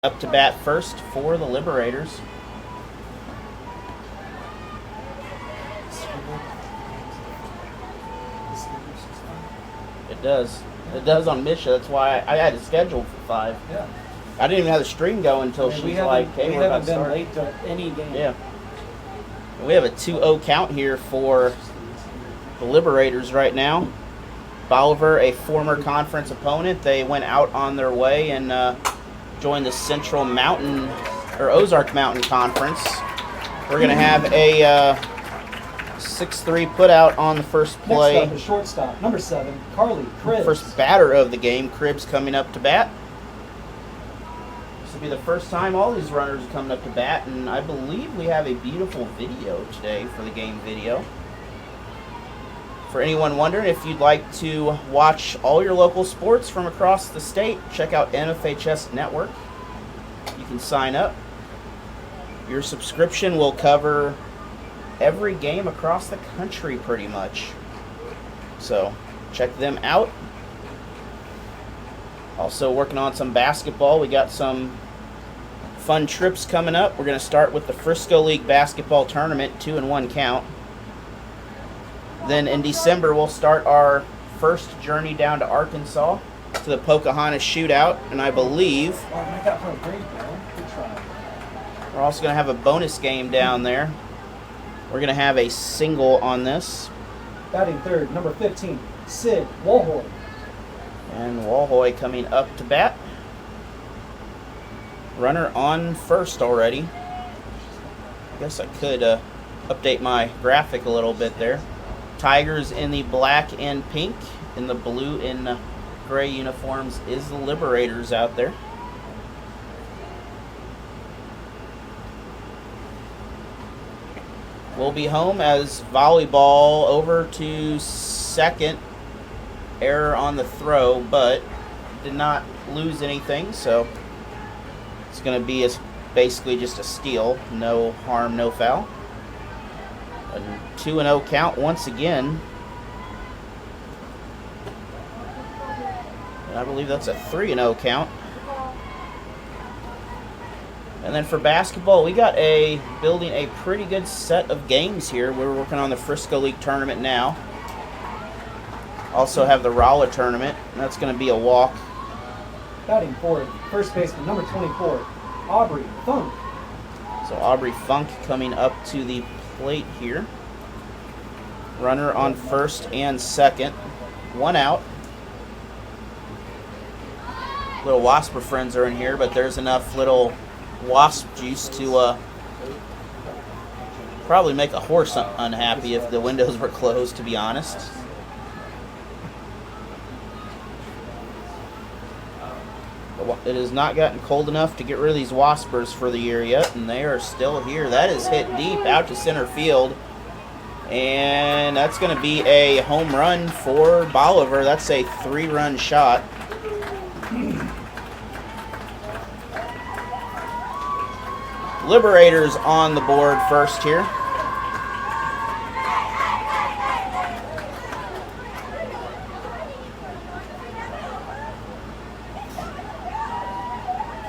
Up to bat first for the Liberators. It does. It does on Misha. That's why I had it scheduled for 5. Yeah. I didn't even have the stream go until she's like, "Hey, we're about to start." We haven't been late to any game. Yeah. We have a 2-0 count here for the Liberators right now. Bolivar, a former conference opponent, they went out on their way and joined the Central Mountain or Ozark Mountain Conference. We're going to have a 6-3 put out on the first play. Next up, the shortstop, number 7, Carly Cribbs. First batter of the game, Cribbs coming up to bat. This will be the first time all these runners are coming up to bat, and I believe we have a beautiful video today for the game video. For anyone wondering, if you'd like to watch all your local sports from across the state, check out MSHSAA Network. You can sign up. Your subscription will cover every game across the country pretty much. So check them out. Also working on some basketball. We got some fun trips coming up. We're going to start with the Frisco League basketball tournament, 2-1 count. Then in December, we'll start our first journey down to Arkansas to the Pocahontas Shootout, and I believe we're also going to have a bonus game down there. We're going to have a single on this. Batting third, number 15, Sid Walhoy. And Walhoy coming up to bat. Runner on first already. I guess I could update my graphic a little bit there. Tigers in the black and pink, in the blue and gray uniforms is the Liberators out there. We'll be home as volleyball over to second. Error on the throw, but did not lose anything, so it's going to be basically just a steal. No harm, no foul. A 2-0 count once again. And I believe that's a 3-0 count. And then for basketball, we got building a pretty good set of games here. We're working on the Frisco League tournament now. Also have the Rolla tournament, and that's going to be a walk. Batting fourth, first baseman, number 24, Aubrey Funk. So Aubrey Funk coming up to the plate here. Runner on first and second. 1 out. Little Wasper friends are in here, but there's enough little wasp juice to probably make a horse unhappy if the windows were closed, to be honest. It has not gotten cold enough to get rid of these waspers for the year yet, and they are still here. That is hit deep out to center field, and that's going to be a home run for Bolivar. That's a 3-run shot. Liberators on the board first here.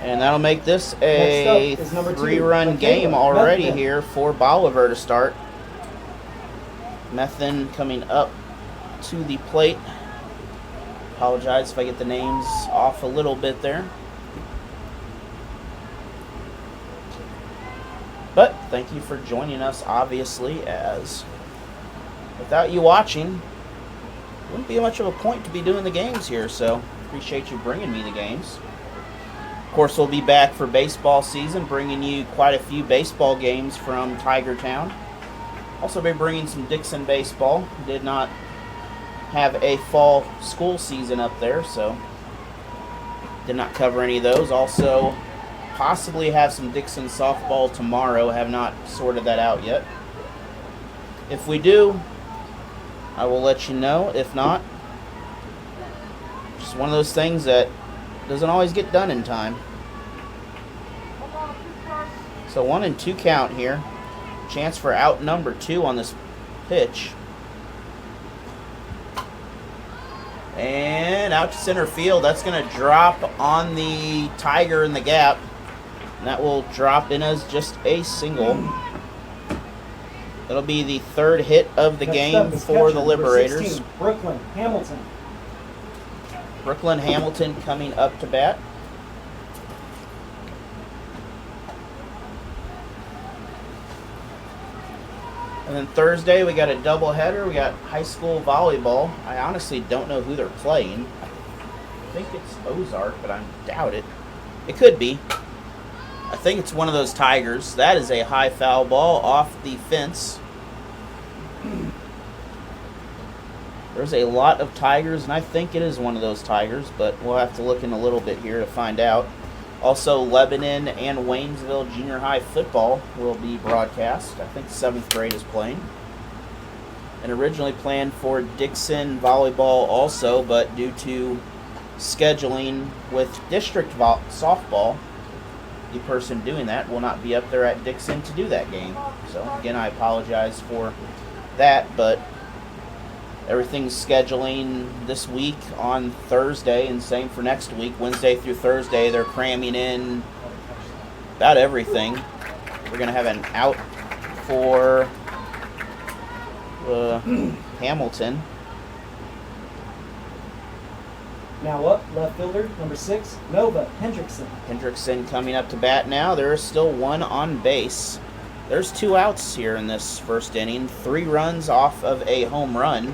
And that'll make this a 3-run game already here for Bolivar to start. Methan coming up to the plate. Apologize if I get the names off a little bit there. But thank you for joining us, obviously, as without you watching, wouldn't be much of a point to be doing the games here, so appreciate you bringing me the games. Of course, we'll be back for baseball season, bringing you quite a few baseball games from Tiger Town. Also be bringing some Dixon baseball. Did not have a fall school season up there, so did not cover any of those. Also, possibly have some Dixon softball tomorrow. Have not sorted that out yet. If we do, I will let you know. If not, just one of those things that doesn't always get done in time. So 1-2 count here. Chance for out number 2 on this pitch. And out to center field. That's going to drop on the Tiger in the gap. And that will drop in as just a single. That'll be the third hit of the Next game up is for catcher, the number Liberators. 16, Brooklyn Hamilton. Brooklyn Hamilton coming up to bat. And then Thursday, we got a doubleheader. We got high school volleyball. I honestly don't know who they're playing. I think it's Ozark, but I doubt it. It could be. I think it's one of those Tigers. That is a high foul ball off the fence. There's a lot of Tigers, and I think it is one of those Tigers, but we'll have to look in a little bit here to find out. Also, Lebanon and Waynesville Junior High football will be broadcast. I think 7th grade is playing. And originally planned for Dixon volleyball also, but due to scheduling with district softball, the person doing that will not be up there at Dixon to do that game. So, again, I apologize for that, but everything's scheduling this week on Thursday, and same for next week. Wednesday through Thursday, they're cramming in about everything. We're going to have an out for Hamilton. Now up, left fielder, number 6, Nova Hendrickson. Hendrickson coming up to bat now. There is still one on base. There's 2 outs here in this first inning. 3 runs off of a home run.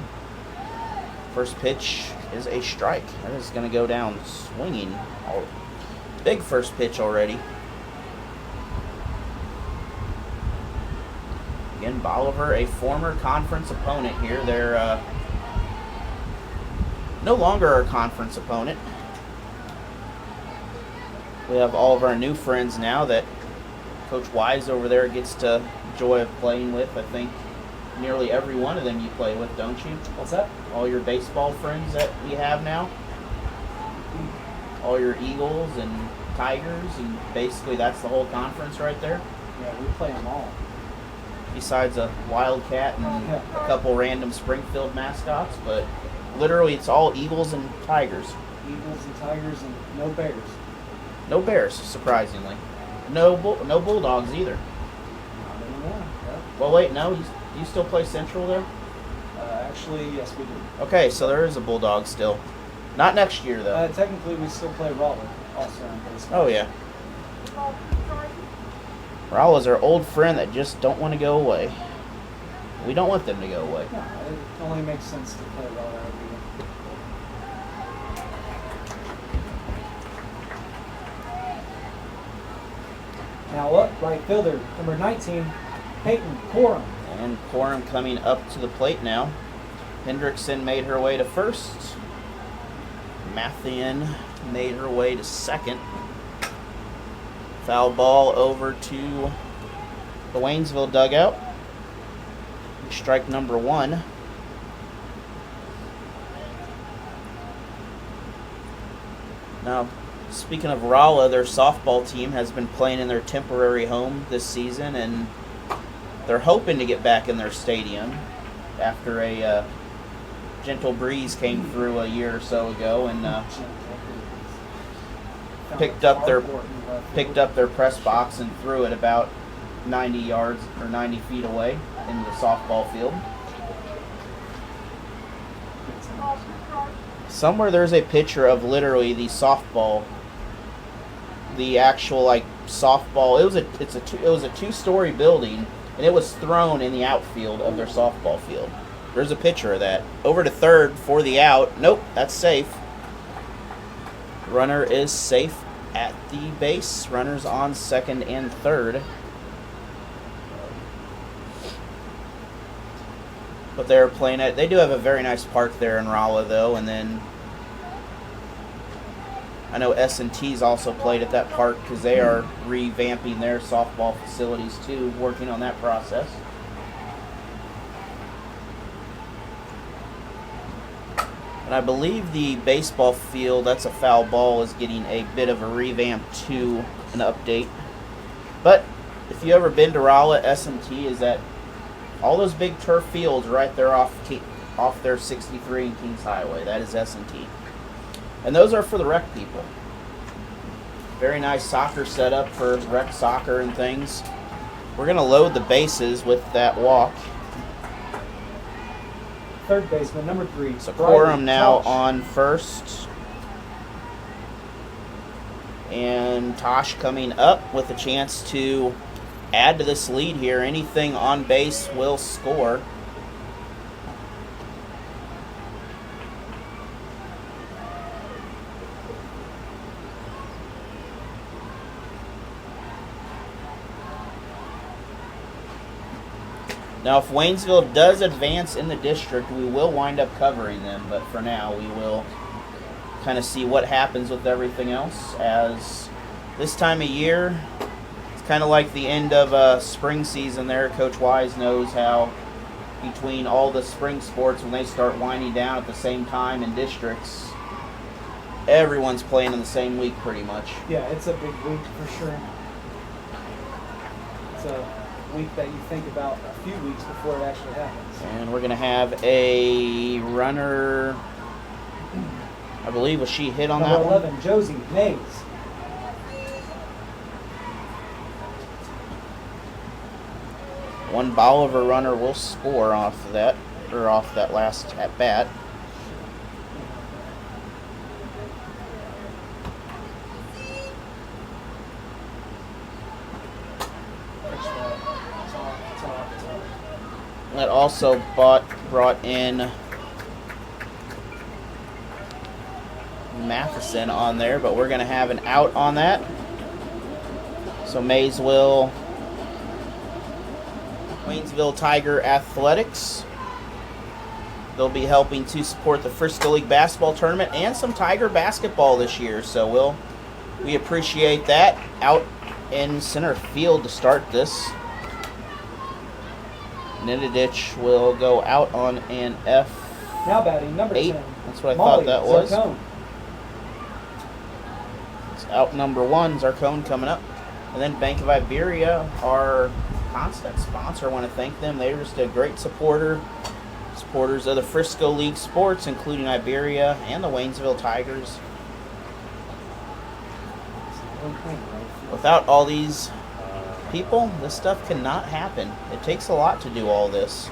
First pitch is a strike. That is going to go down swinging. Big first pitch already. Again, Bolivar, a former conference opponent here. They're no longer our conference opponent. We have all of our new friends now that Coach Wise over there gets to joy of playing with. I think nearly every one of them you play with, don't you? What's that? All your baseball friends that we have now. All your Eagles and Tigers, and basically that's the whole conference right there. Yeah, we play them all. Besides a Wildcat and a couple random Springfield mascots, but literally it's all Eagles and Tigers. Eagles and Tigers and no Bears. No Bears, surprisingly. No Bulldogs either. Not anymore. Yeah. Well, wait, no. You still play Central there? Actually, yes, we do. Okay, so there is a Bulldog still. Not next year, though. Technically, we still play Raleigh, also in baseball. Oh, yeah. Raleigh's our old friend that just don't want to go away. We don't want them to go away. No, it only makes sense to play Raleigh every year. Now up, right fielder, number 19, Peyton Corum. And Corum coming up to the plate now. Hendrickson made her way to first. Mathian made her way to second. Foul ball over to the Waynesville dugout. Strike number 1. Now, speaking of Rolla, their softball team has been playing in their temporary home this season, and they're hoping to get back in their stadium after a gentle breeze came through a year or so ago and picked up their press box and threw it about 90 yards or 90 feet away into the softball field. Somewhere there's a picture of literally the softball, the actual softball. It was a 2-story building, and it was thrown in the outfield of their softball field. There's a picture of that. Over to third for the out. Nope, that's safe. Runner is safe at the base. Runners on second and third. But they're playing at. They do have a very nice park there in Rolla, though, and then I know S&T's also played at that park because they are revamping their softball facilities too, working on that process. And I believe the baseball field, that's a foul ball, is getting a bit of a revamp to an update. But if you ever been to Rolla, S&T is at all those big turf fields right there off their 63 and Kings Highway. That is S&T. And those are for the rec people. Very nice soccer setup for rec soccer and things. We're going to load the bases with that walk. Third baseman, number 3. So Corum now Tosh. on first. And Tosh coming up with a chance to add to this lead here. Anything on base will score. Now, if Waynesville does advance in the district, we will wind up covering them. But for now, we will kind of see what happens with everything else. As this time of year, it's kind of like the end of spring season there. Coach Wise knows how between all the spring sports, when they start winding down at the same time in districts, everyone's playing in the same week pretty much. Yeah, it's a big week for sure. It's a week that you think about a few weeks before it actually happens. And we're going to have a runner, I believe, was she hit on Number that 11, Josie Mays. one Bolivar runner will score off of that, or off that last at bat. That also brought in Matheson on there, but we're going to have an out on that. So Waynesville Tiger Athletics. They'll be helping to support the Frisco League basketball tournament and some Tiger basketball this year. So we appreciate that. Out in center field to start this. Nididich will go out on an F. Now batting, number 8. 10. That's what I Molly thought that was. Zarcone. It's out number 1, Zarcone coming up. And then Bank of Iberia, our constant sponsor, I want to thank them. They're just a great supporters of the Frisco League sports, including Iberia and the Waynesville Tigers. Without all these people, this stuff cannot happen. It takes a lot to do all this.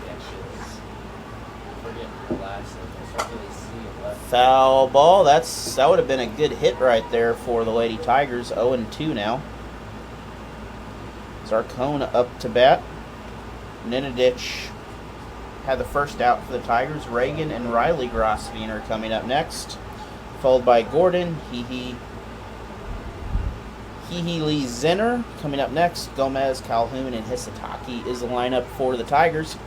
Foul ball. That would have been a good hit right there for the Lady Tigers. 0-2 now. Zarcone up to bat. Ninadich had the first out for the Tigers. Reagan and Riley Grosveen are coming up next, followed by Gordon, Lee Zinner coming up next. Gomez, Calhoun, and Hisataki is the lineup for the Tigers.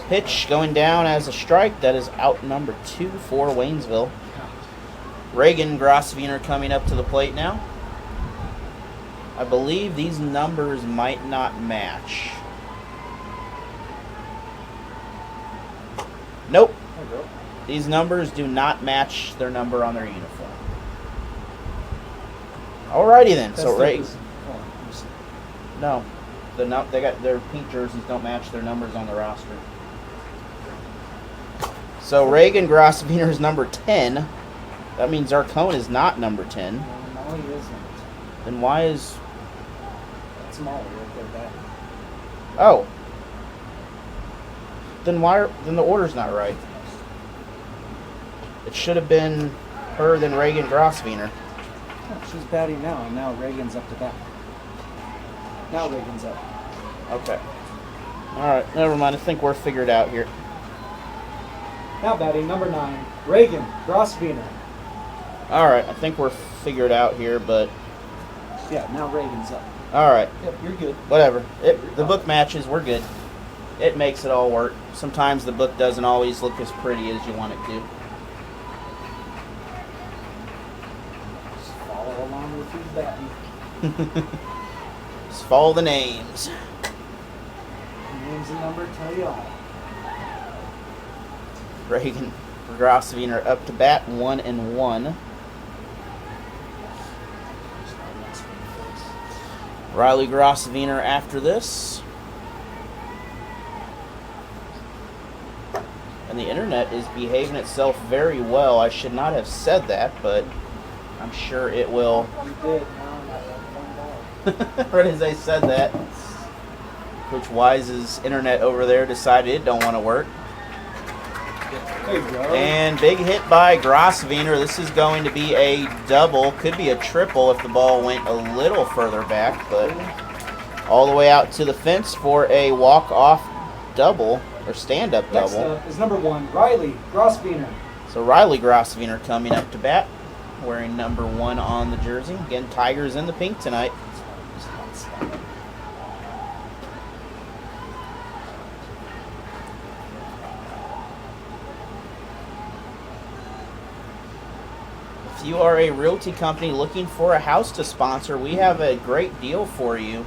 Pitch going down as a strike. That is out number 2 for Waynesville. Reagan and Grosveen are coming up to the plate now. I believe these numbers might not match. Nope. These numbers do not match their number on their uniform. Alrighty then. So no, they got their pink jerseys don't match their numbers on the roster. So Reagan Grosveen is number 10. That means Zarcone is not number 10. No, he isn't. Then why is... That's Molly right there, back. Oh. Then the order's not right. It should have been her, then Reagan Grosveener. Oh, she's batting now, and now Reagan's up to bat. Now Reagan's up. Okay. Alright, never mind. I think we're figured out here. Now batting, number 9, Reagan Grosveener. Alright, I think we're figured out here, but... Yeah, now Reagan's up. Alright. Yep, you're good. Whatever. The book matches, we're good. It makes it all work. Sometimes the book doesn't always look as pretty as you want it to. Just follow along with who's batting. Just follow the names. Names and number tell you all. Reagan Grosveener up to bat, 1-1. Riley Grosveener after this. And the internet is behaving itself very well. I should not have said that, but I'm sure it will. You did. Now I'm at that one ball. Right as I said that, Coach Wise's internet over there decided it don't want to work. There you go. And big hit by Grosvenor. This is going to be a double. Could be a triple if the ball went a little further back, but all the way out to the fence for a walk-off double, or stand-up Next double. up is number 1, Riley Grosvenor. So Riley Grosvenor coming up to bat, wearing number 1 on the jersey. Again, Tigers in the pink tonight. If you are a realty company looking for a house to sponsor, we have a great deal for you.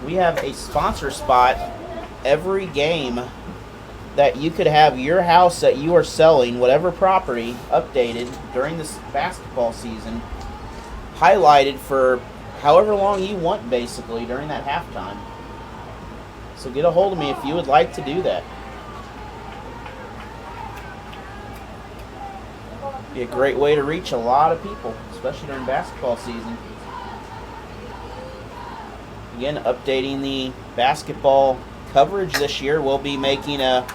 We have a sponsor spot every game that you could have your house that you are selling, whatever property, updated during this basketball season, highlighted for however long you want, basically, during that halftime. So get a hold of me if you would like to do that. Be a great way to reach a lot of people, especially during basketball season. Again, updating the basketball coverage this year. We'll be making a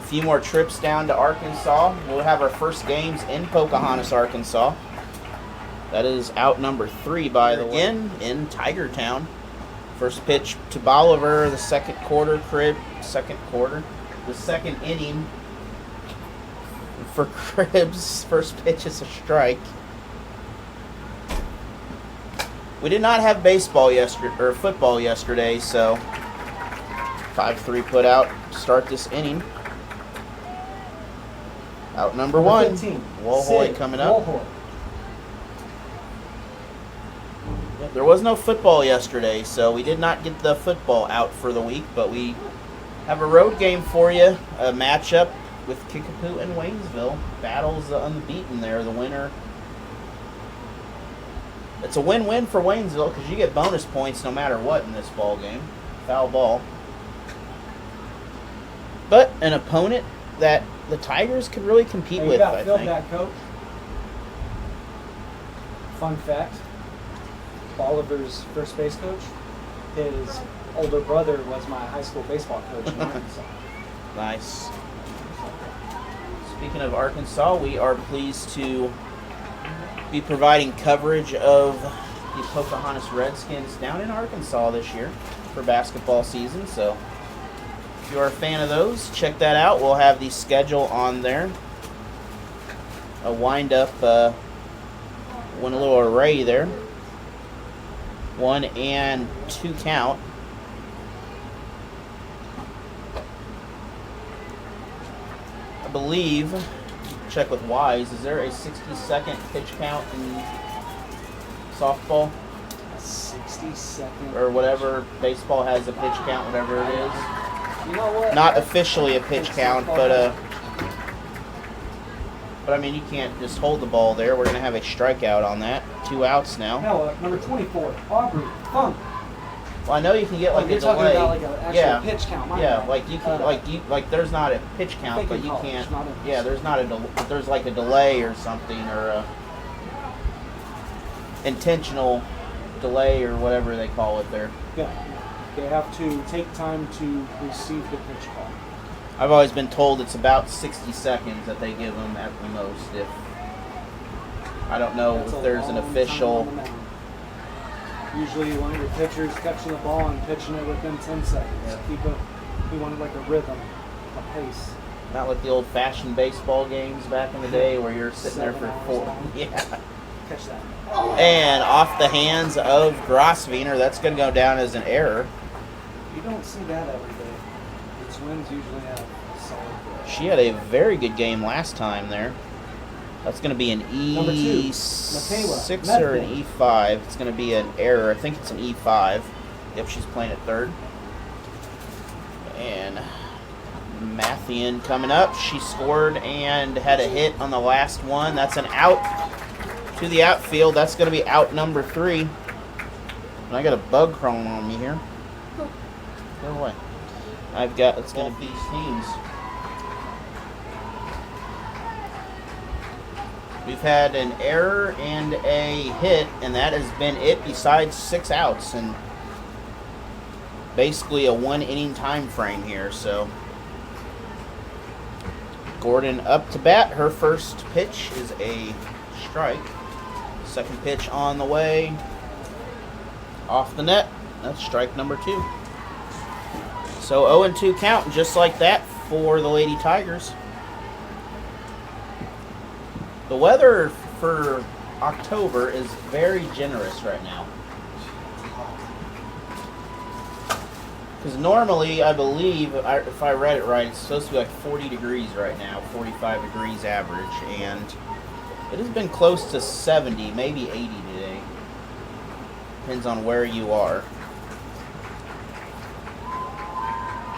few more trips down to Arkansas. We'll have our first games in Pocahontas, Arkansas. That is out number 3, by the way. Again, in Tiger Town. First pitch to Bolivar, the second inning for Cribbs. First pitch is a strike. We did not have football yesterday, so 5-3 put out to start this inning. Out number 1, Wohoy coming up. Yep, there was no football yesterday, so we did not get the football out for the week, but we have a road game for you, a matchup with Kickapoo and Waynesville. Battles the unbeaten there, the winner. It's a win-win for Waynesville because you get bonus points no matter what in this ball game. Foul ball. But an opponent that the Tigers could really compete with, I think. That, Coach. Fun fact, Bolivar's first base coach, his older brother was my high school baseball coach in Arkansas. Nice. Speaking of Arkansas, we are pleased to be providing coverage of the Pocahontas Redskins down in Arkansas this year for basketball season. So if you're a fan of those, check that out. We'll have the schedule on there. A wind-up, one little array there. 1 and 2 count. I believe, check with Wise, is there a 60-second pitch count in softball? A 60-second. Or whatever, baseball has a pitch count, whatever it is. You know what? Not officially a pitch count, but I mean, you can't just hold the ball there. We're going to have a strikeout on that. 2 outs now. No, number 24, Aubrey Funk. Well, I know you can get like a you're talking delay. about like an actual pitch count. Yeah, like you can like there's not a pitch count, but you college, can't. not a- Yeah, there's like a delay or something, or a intentional delay or whatever they call it there. Yeah, they have to take time to receive the pitch call. I've always been told it's about 60 seconds that they give them at the most. If I don't know That's if a there's an long official. time on the mound. Usually one of your pitchers catching the ball and pitching it within 10 seconds. Yeah. He wanted like a rhythm, a pace. Not like the old-fashioned baseball games back in the day where you're sitting there for 7 hours 4. long. Yeah. Catch that. And off the hands of Grosvenor, that's going to go down as an error. You don't see that every day. The Twins usually have solid. She had a very good game last time there. That's going to be an Number 2, E6 or an E5. It's going to be an error. I think it's an E5. Yep, she's playing at third. And Mathian coming up. She scored and had a hit on the last one. That's an out to the outfield. That's going to be out number 3. And I got a bug crawling on me here. Go away. It's going to be teams. We've had an error and a hit, and that has been it besides 6 outs and basically a 1-inning time frame here. So Gordon up to bat. Her first pitch is a strike. Second pitch on the way. Off the net. That's strike number 2. So 0-2 count just like that for the Lady Tigers. The weather for October is very generous right now. Because normally, I believe, if I read it right, it's supposed to be like 40 degrees right now, 45 degrees average, and it has been close to 70, maybe 80 today. Depends on where you are.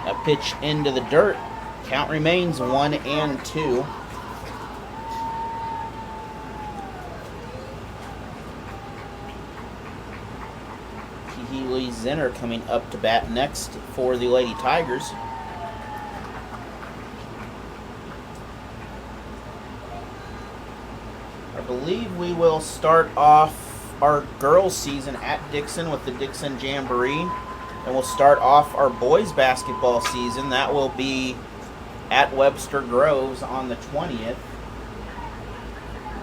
That pitch into the dirt. Count remains 1-2. Healy Zinner coming up to bat next for the Lady Tigers. I believe we will start off our girls season at Dixon with the Dixon Jamboree, and we'll start off our boys basketball season. That will be at Webster Groves on the 20th.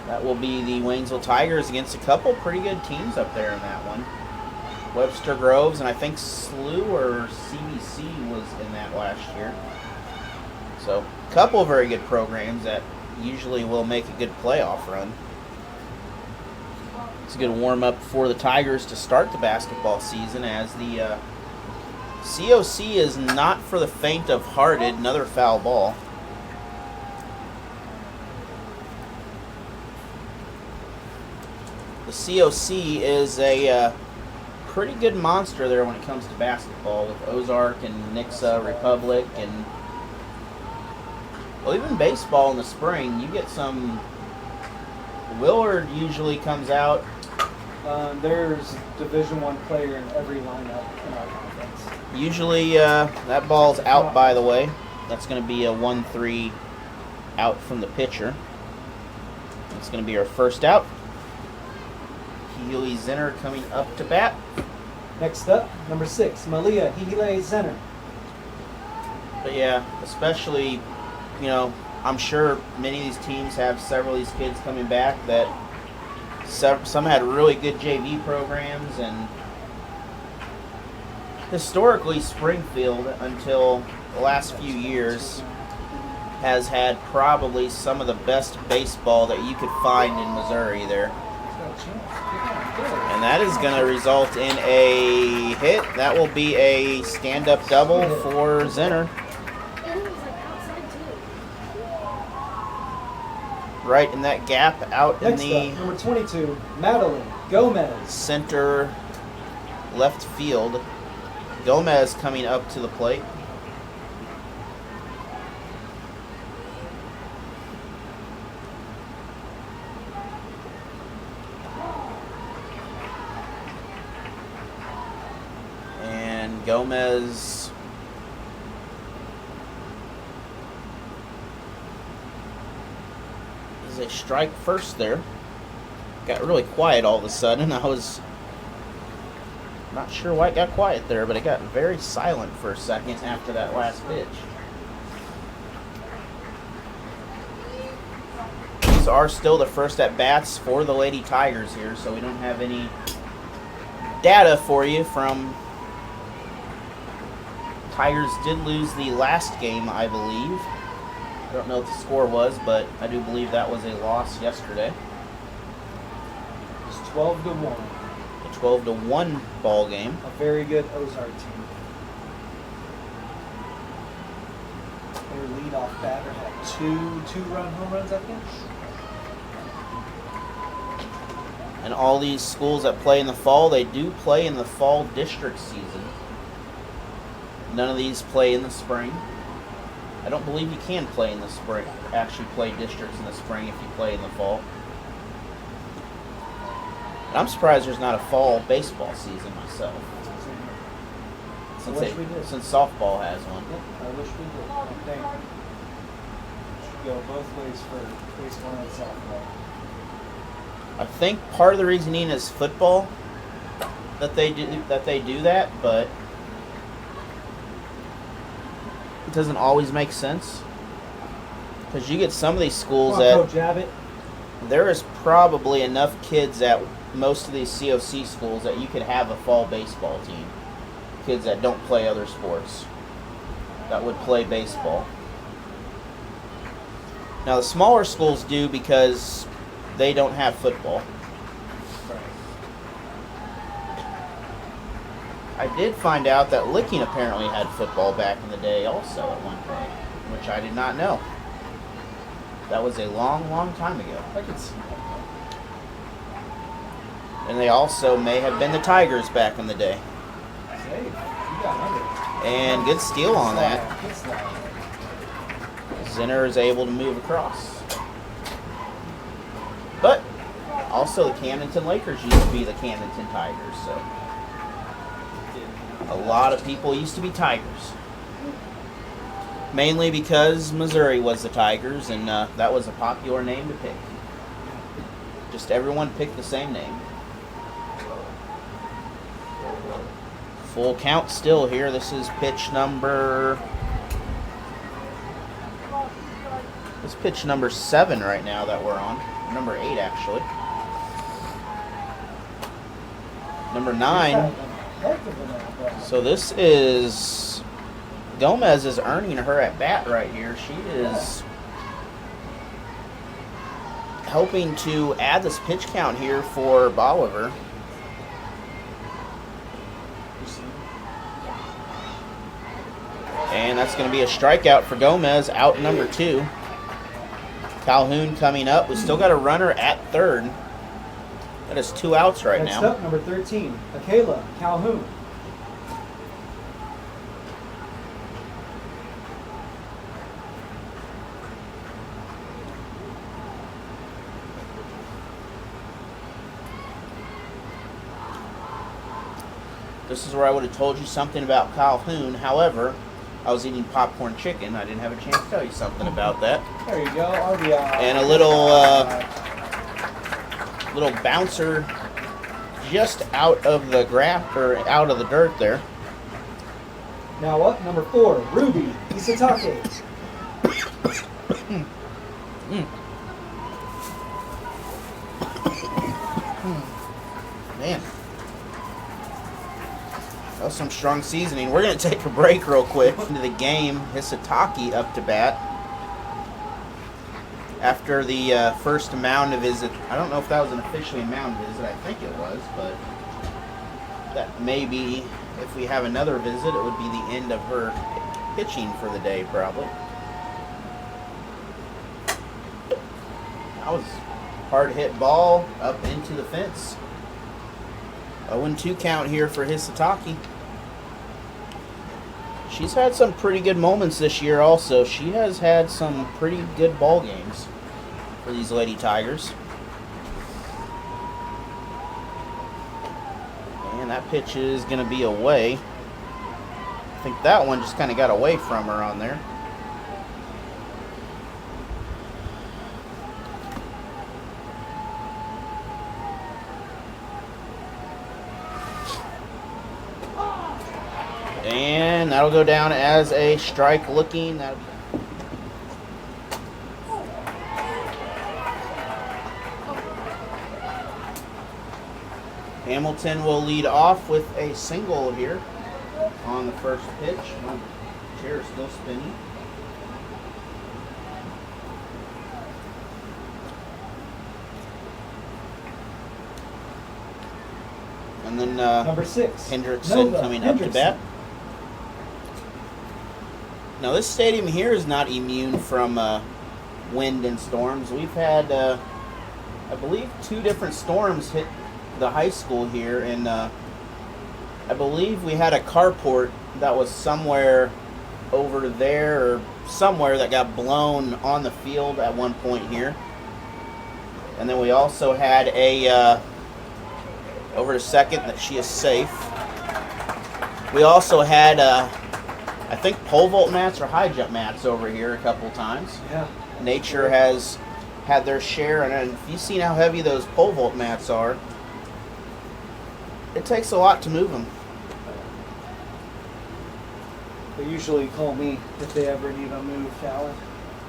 That will be the Waynesville Tigers against a couple pretty good teams up there in that one. Webster Groves, and I think SLU or CBC was in that last year. So, a couple of very good programs that usually will make a good playoff run. It's a good warm-up for the Tigers to start the basketball season, as the COC is not for the faint of hearted. Another foul ball. The COC is a pretty good monster there when it comes to basketball, with Ozark and Nixa Republic, and well, even baseball in the spring. You get some. Willard usually comes out. There's Division I player in every lineup in our conference. Usually that ball's out, by the way. That's going to be a 1-3 out from the pitcher. That's going to be our first out. Healy Zinner coming up to bat. Next up, number 6, Malia Healy Zinner. But yeah, especially, you know, I'm sure many of these teams have several of these kids coming back that some had really good JV programs, and historically Springfield, until the last few years, has had probably some of the best baseball that you could find in Missouri there. And that is going to result in a hit. That will be a stand-up double for Zinner. Right in that gap out Next in the up, number 22, Madeline Gomez. Center left field. Gomez coming up to the plate. And Gomez is a strike first there. Got really quiet all of a sudden. I was not sure why it got quiet there, but it got very silent for a second after that last pitch. These are still the first at-bats for the Lady Tigers here, so we don't have any data for you from... Tigers did lose the last game, I believe. I don't know what the score was, but I do believe that was a loss yesterday. It's 12-1. A 12-1 ball game. A very good Ozark team. Their leadoff batter had two-run home runs, I think. And all these schools that play in the fall, they do play in the fall district season. None of these play in the spring. I don't believe you can play in the spring, actually play districts in the spring if you play in the fall. And I'm surprised there's not a fall baseball season myself. Since softball has one. Yep, I wish we did. I think it should go both ways for baseball and softball. I think part of the reasoning is football that they do that, but it doesn't always make sense. Because you get some of these schools Coach Abbott. There is probably enough kids at most of these COC schools that you could have a fall baseball team. Kids that don't play other sports that would play baseball. Now the smaller schools do because they don't have football. I did find out that Licking apparently had football back in the day also at one point, which I did not know. That was a long, long time ago. I could see that. And they also may have been the Tigers back in the day. Save. You got under. And good steal on that. Good slide. Zinner is able to move across. But also the Camdenton Lakers used to be the Camdenton Tigers, so a lot of people used to be Tigers. Mainly because Missouri was the Tigers, and that was a popular name to pick. Just everyone picked the same name. Full count still here. This is pitch number... It's pitch number 7 right now that we're on. Number 8, actually. Number 9. So this is... Gomez is earning her at bat right here. She is helping to add this pitch count here for Bolivar. And that's going to be a strikeout for Gomez, out number 2. Calhoun coming up. We still got a runner at third. That is 2 outs right Next now. up, number 13, Akela Calhoun. This is where I would have told you something about Calhoun. However, I was eating popcorn chicken. I didn't have a chance to tell you something about that. There you go, RBI. And a little bouncer just out of the grass, or out of the dirt there. Now up, number 4, Ruby Isatake. Man. That was some strong seasoning. We're going to take a break real quick into the game. Hisatake up to bat. After the first mound visit, I don't know if that was an officially mound visit. I think it was, but that may be, if we have another visit, it would be the end of her pitching for the day, probably. That was a hard hit ball up into the fence. 0-2 count here for Hisatake. She's had some pretty good moments this year also. She has had some pretty good ball games for these Lady Tigers. And that pitch is going to be away. I think that one just kind of got away from her on there. And that'll go down as a strike looking. Hamilton will lead off with a single here on the first pitch. Oh, chair is still spinning. And then Number 6, Hendrickson Nova coming up to Hendrickson. bat. Now this stadium here is not immune from wind and storms. We've had, I believe, 2 different storms hit the high school here, and I believe we had a carport that was somewhere over there or somewhere that got blown on the field at one point here. And then we also had a over to second that she is safe. We also had I think pole vault mats or high jump mats over here a couple times. Yeah. Nature has had their share. And then if you've seen how heavy those pole vault mats are, it takes a lot to move them. They usually call me if they ever need a move, Allen.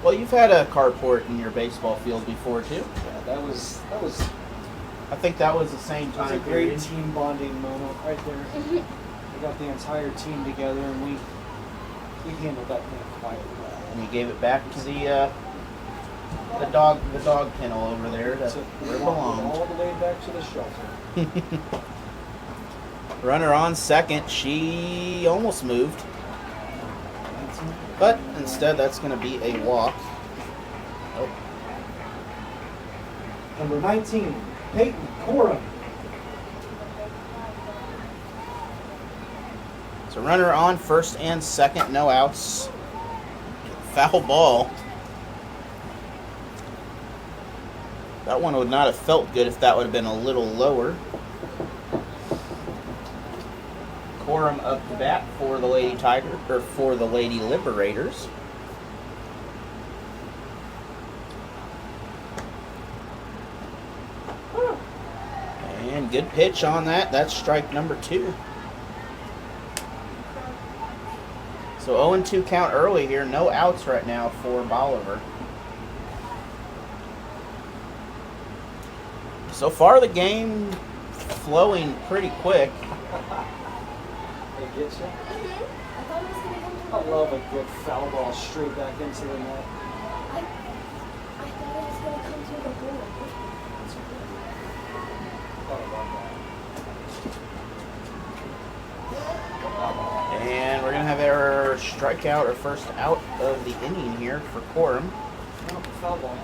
Well, you've had a carport in your baseball field before too. Yeah, that was I think that was the same that was time a great period. team bonding moment right there. We got the entire team together and we handled that thing quite well. And you gave it back to the dog kennel over there. That's So where it we walked belonged. all the way back to the shelter. Runner on second. She almost moved, but instead that's going to be a walk. Oh, Number 19, Peyton Corum. so runner on first and second, no outs. Foul ball. That one would not have felt good if that would have been a little lower. Corum up to bat for the Lady Tiger, or for the Lady Liberators. And good pitch on that. That's strike number 2. So 0-2 count early here. No outs right now for Bolivar. So far the game flowing pretty quick. They get you. I love a good foul ball straight back into the net. I thought it was going to come through the hole. Thought about And we're going to have our strikeout, or first out of the inning here for Corum. that. No, foul ball.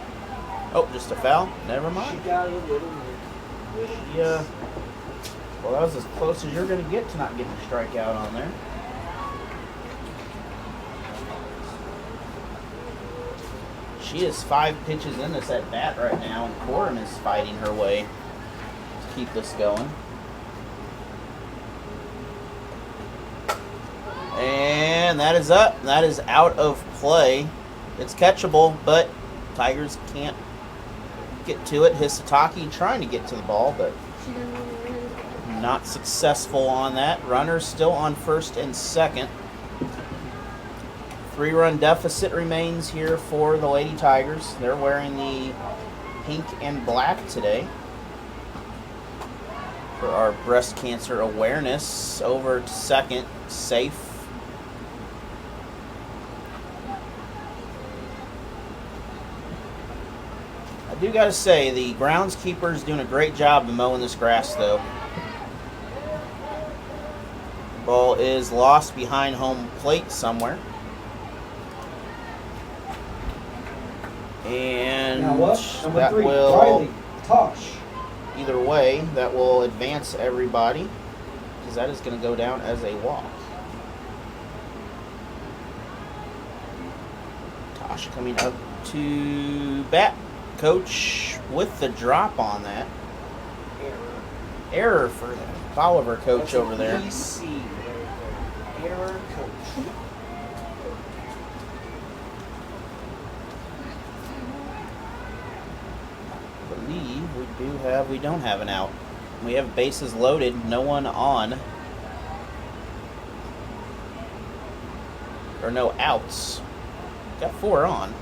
Oh, just a foul? Never She mind. got it a little bit. Yeah. Well, that was as close as you're going to get to not getting a strikeout on there. She is 5 pitches in this at bat right now, and Corum is fighting her way to keep this going. And that is up. That is out of play. It's catchable, but Tigers can't get to it. Hisataki trying to get to the ball, but She doesn't want to run. not successful on that. Runner still on first and second. 3-run deficit remains here for the Lady Tigers. They're wearing the pink and black today for our breast cancer awareness. Over to second, safe. I do gotta say, the groundskeeper's doing a great job of mowing this grass, though. Ball is lost behind home plate somewhere. And Now what? Number that 3, will, Riley Tosh. either way, that will advance everybody, because that is going to go down as a walk. Tosh coming up to bat. Coach with the drop on that. Error for the Bolivar coach over there. PC right there. Error coach. I believe we don't have an out. We have bases loaded, no one on. Or no outs. Got 4 on.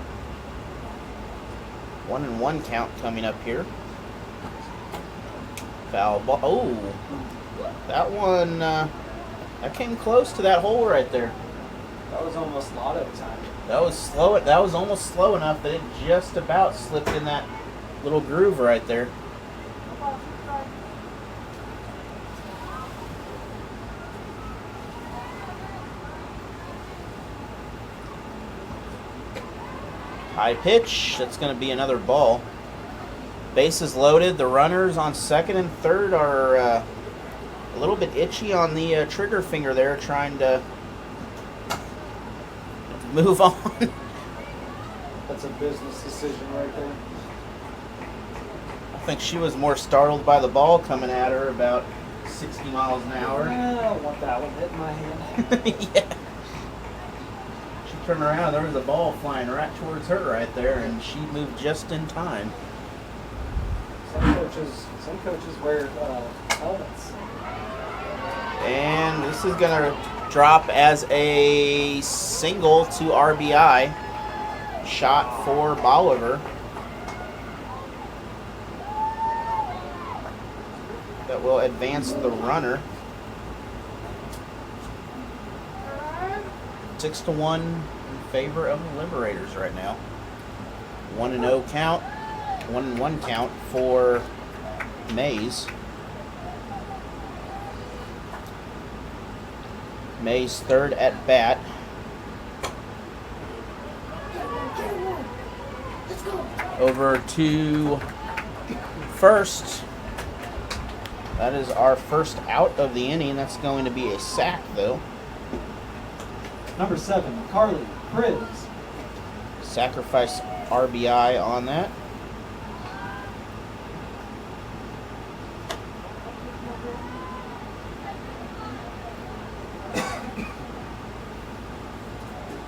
1-1 count coming up here. Foul ball. Oh, that one. That came close to that hole right there. That was almost lotto time. That was slow. That was almost slow enough that it just about slipped in that little groove right there. High pitch. That's going to be another ball. Bases loaded. The runners on second and third are a little bit itchy on the trigger finger there, trying to move on. That's a business decision right there. I think she was more startled by the ball coming at her about 60 miles an hour. I don't want that one hitting my hand. Yeah. She turned around, there was a ball flying right towards her right there, and she moved just in time. Some coaches wear helmets. And this is going to drop as a single to RBI shot for Bolivar. That will advance the runner. 6-1 in favor of the Liberators right now. 1-0 count. 1-1 count for Mays. Mays third at bat. Let's go. Over to first. That is our first out of the inning. That's going to be a sack, though. Number 7, Carly Cribbs. Sacrifice RBI on that.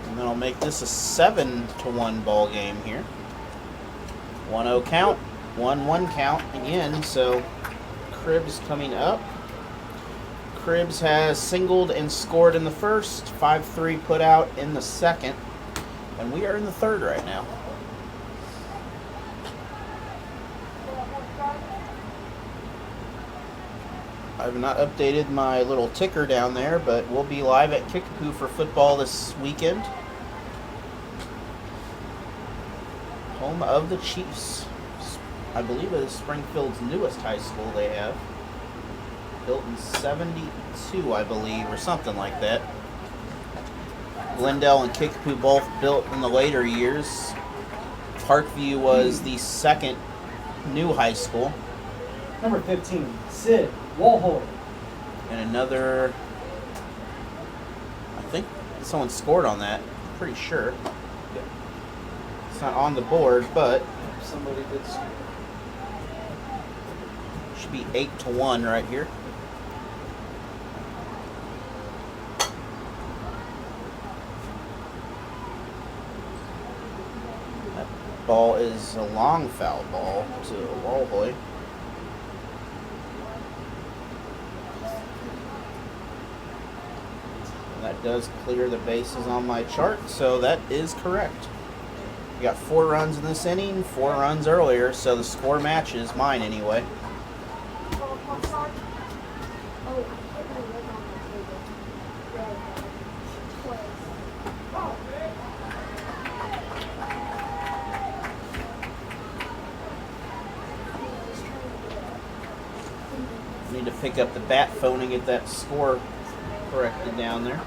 And then I'll make this a 7-1 ball game here. 1-0 count, 1-1 count again, so Cribbs coming up. Cribbs has singled and scored in the first, 5-3 put out in the second, and we are in the third right now. I've not updated my little ticker down there, but we'll be live at Kickapoo for football this weekend. Home of the Chiefs. I believe it is Springfield's newest high school they have. Built in 72, I believe, or something like that. Glendale and Kickapoo both built in the later years. Parkview was the second new high school. Number 15, Sid Walhoy. And another, I think someone scored on that, I'm pretty sure. It's not on the board, but Somebody did score. should be 8-1 right here. That ball is a long foul ball to Walhoy. And that does clear the bases on my chart, so that is correct. We got 4 runs in this inning, 4 runs earlier, so the score matches mine anyway. Oh, I hit my leg on the table. Twice. Oh. Need to pick up the bat phone and get that score corrected down there.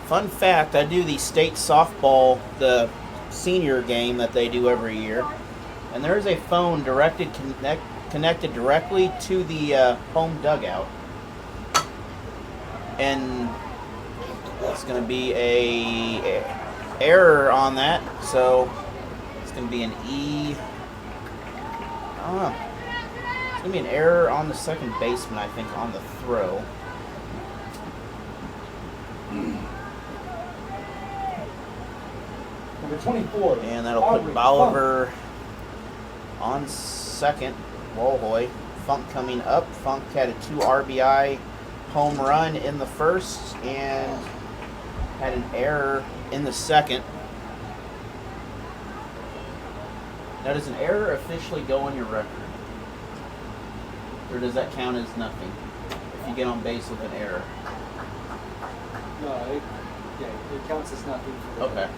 Fun fact, I do the state softball, the senior game that they do every year. And there is a phone connected directly to the home dugout. And it's going to be a error on that. So it's going to be an E. I don't know. It's going to be an error on the second baseman, I think, on the throw. Number 24, And that'll Aubrey put Bolivar on second. Walhoy. Funk coming up. Funk had a 2 RBI home run in the first and had an error in the second. Now, does an error officially go on your record? Or does that count as nothing if you get on base with an error? No, it counts as nothing for the Okay.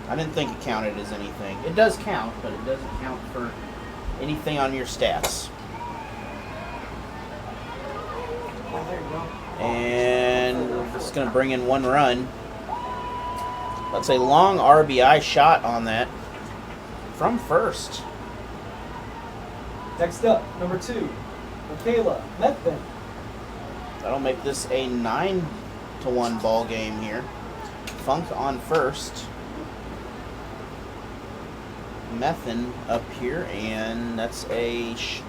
I didn't think it counted as anything. It does count, but it doesn't count for anything on your stats. Oh, there you go. And it's going to bring in 1 run. That's a long RBI shot on that from first. Next up, number 2, Michaela Methvin. That'll make this a 9-1 ball game here. Funk on first. Methin up here, and that's a That's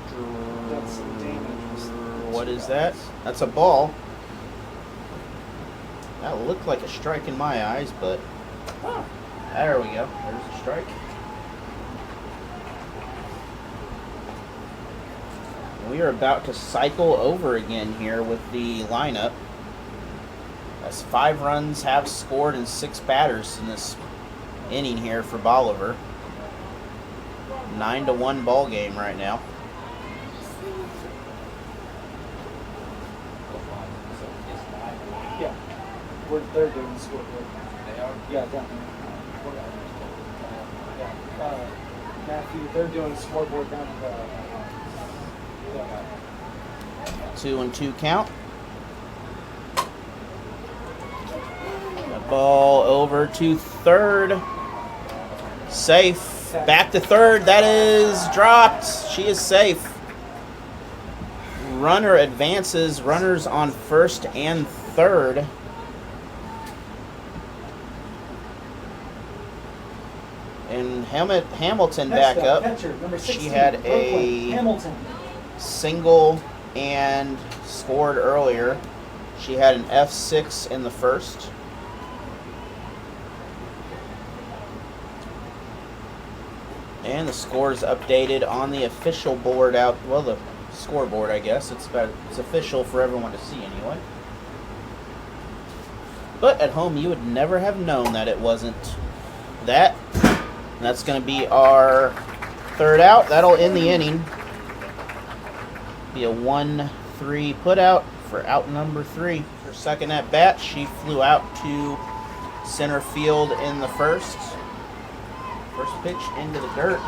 some damage. what is that? That's a ball. That looked like a strike in my eyes, but there we go. There's a strike. We are about to cycle over again here with the lineup, as 5 runs have scored and 6 batters in this inning here for Bolivar. 9-1 ball game right now. Yeah. They're doing the scoreboard. They are? Yeah, definitely. Yeah. Matthew, they're doing scoreboard down at the... 2-2 count. The ball over to third. Safe. Back to third. That is dropped. She is safe. Runner advances. Runners on first and third. And Hamilton back up. Catcher, number 16, She had Brooklyn, a Hamilton. single and scored earlier. She had an F6 in the first. And the score is updated on the official board out, well, the scoreboard, I guess. It's official for everyone to see anyway. But at home, you would never have known that it wasn't that. And that's going to be our third out. That'll end the inning. Be a 1-3 putout for out number 3. Her second at bat, she flew out to center field in the first. First pitch into the dirt.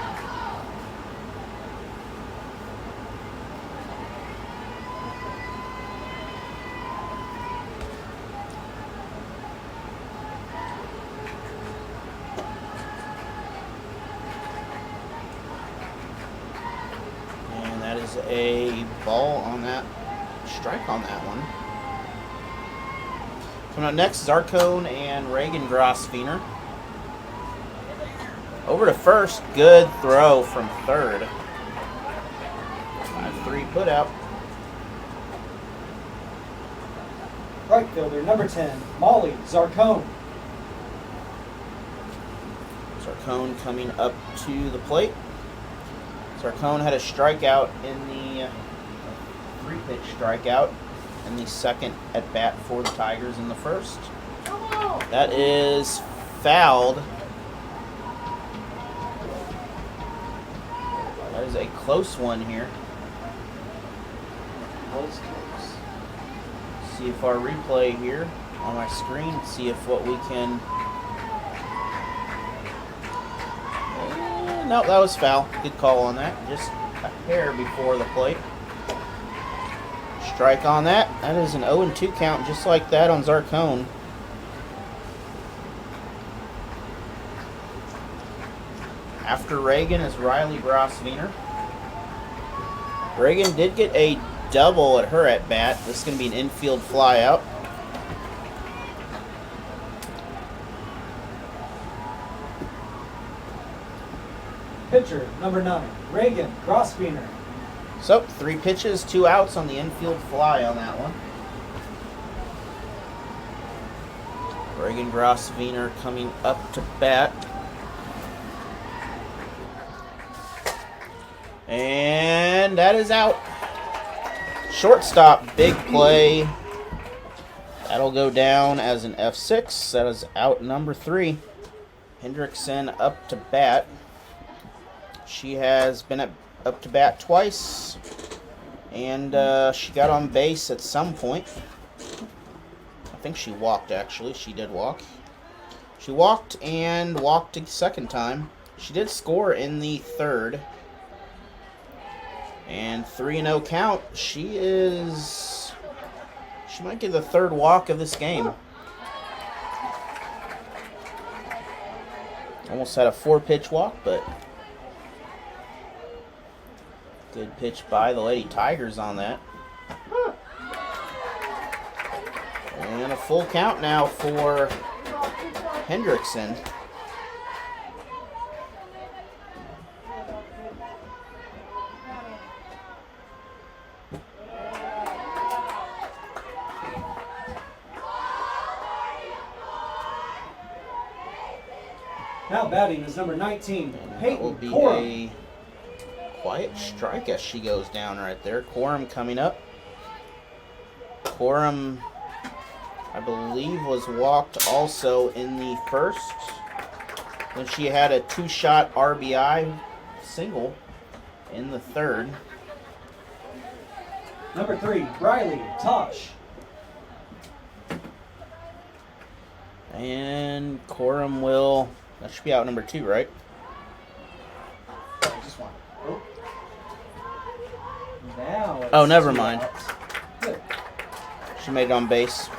And that is a ball on that, strike on that one. Coming up next, Zarcone and Reagan Grosfener. Over to first, good throw from third. 5-3 putout. Right fielder, number 10, Molly Zarcone. Zarcone coming up to the plate. Zarcone had a strikeout in the 3-pitch strikeout in the second at bat for the Tigers in the first. That is fouled. That is a close one here. Close. See if our replay here on my screen, see if what we can... No, that was foul. Good call on that. Just a hair before the plate. Strike on that. That is an 0-2 count just like that on Zarcone. After Reagan is Riley Grosfener. Reagan did get a double at her at bat. This is going to be an infield fly out. Pitcher, number 9, Reagan Grosfener. So, 3 pitches, 2 outs on the infield fly on that one. Reagan Grosfener coming up to bat. And that is out. Shortstop, big play. That'll go down as an F6. That is out number 3. Hendrickson up to bat. She has been up to bat twice. And she got on base at some point. I think she walked, actually. She did walk. She walked and walked a second time. She did score in the third. And 3-0 count. She might get the third walk of this game. Almost had a 4-pitch walk, but good pitch by the Lady Tigers on that. And a full count now for Hendrickson. Now batting is number 19, And that Peyton will be Corum. a quiet strike as she goes down right there. Corum coming up. Corum, I believe, was walked also in the first. Then she had a 2-shot RBI single in the third. Number 3, Riley Tosh. And Corum will, that should be out number 2, right? Just one. Oh. Now it's Oh, never 2 mind. outs. Good. She made it on base.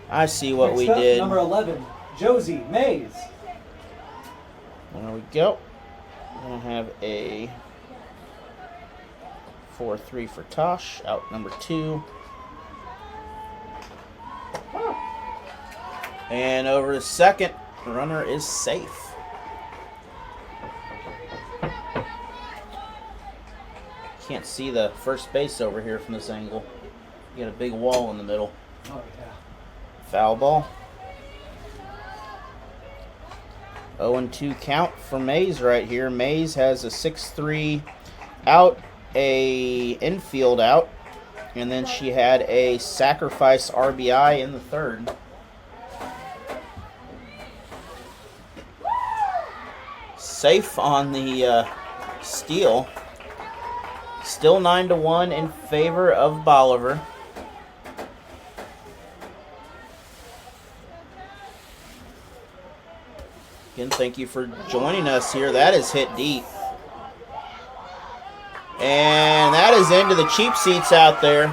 I see what Next we up, did. Number 11, Josie Mays. There we go. We're going to have a 4-3 for Tosh. Out number 2. And over to second. Runner is safe. Can't see the first base over here from this angle. You got a big wall in the middle. Oh, yeah. Foul ball. 0-2 count for Mays right here. Mays has a 6-3 out, a infield out, and then she had a sacrifice RBI in the third. Safe on the steal. Still 9-1 in favor of Bolivar. Again, thank you for joining us here. That is hit deep. And that is into the cheap seats out there.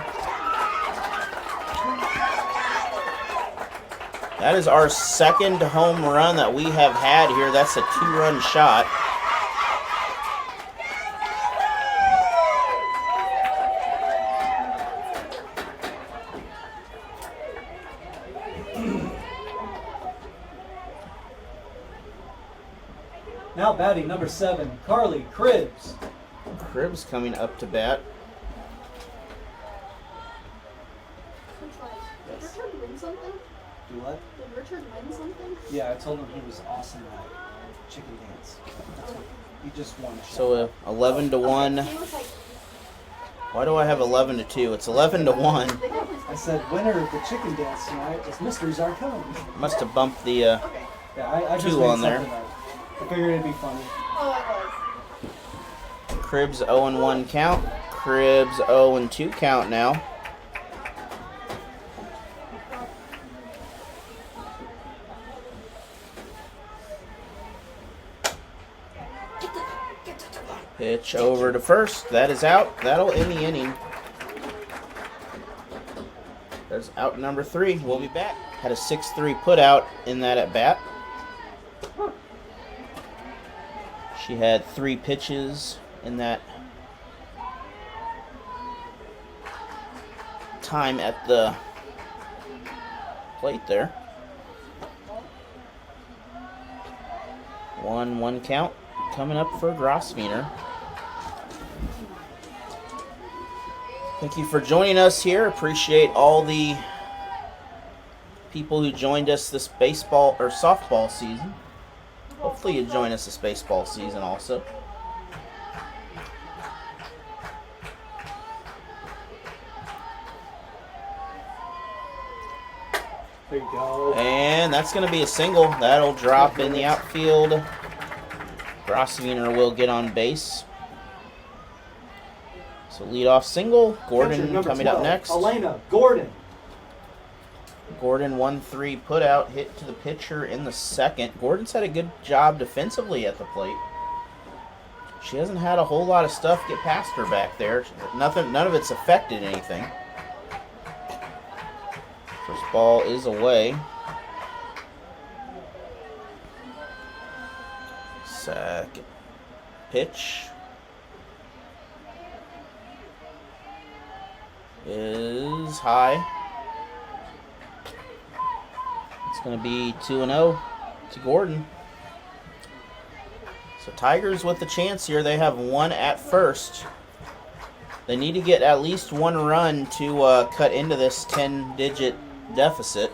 That is our second home run that we have had here. That's a 2-run shot. Now batting number 7, Carly Cribbs. Cribbs coming up to bat. Did Richard win something? Do what? Did Richard win something? Yeah, I told him he was awesome at chicken dance. That's what he just won. So 11-1. He was like, Why do I have 11-2? It's 11-1. they definitely I said, winner of the chicken dance tonight is Mr. Zarcone. Must have bumped the. Okay. Yeah, I just 2 made on there. something up. I figured it'd be funny. Oh, it was. Cribbs 0-1 count. Cribbs 0-2 count now. Pitch over to first. That is out. That'll end the inning. There's out number 3. We'll be back. Had a 6-3 put out in that at bat. She had 3 pitches in that time at the plate there. 1-1 count coming up for Grosvenor. Thank you for joining us here. Appreciate all the people who joined us this baseball or softball season. Hopefully you join us this baseball season also. There you go. And that's going to be a single. That'll drop in the outfield. Grosvenor will get on base. So leadoff single. Catcher Gordon number coming 12, up next. Elena Gordon. Gordon 1-3 put out, hit to the pitcher in the second. Gordon's had a good job defensively at the plate. She hasn't had a whole lot of stuff get past her back there. None of it's affected anything. First ball is away. Second pitch is high. It's going to be 2-0 to Gordon. So Tigers with the chance here. They have 1 at first. They need to get at least 1 run to cut into this 10-digit deficit.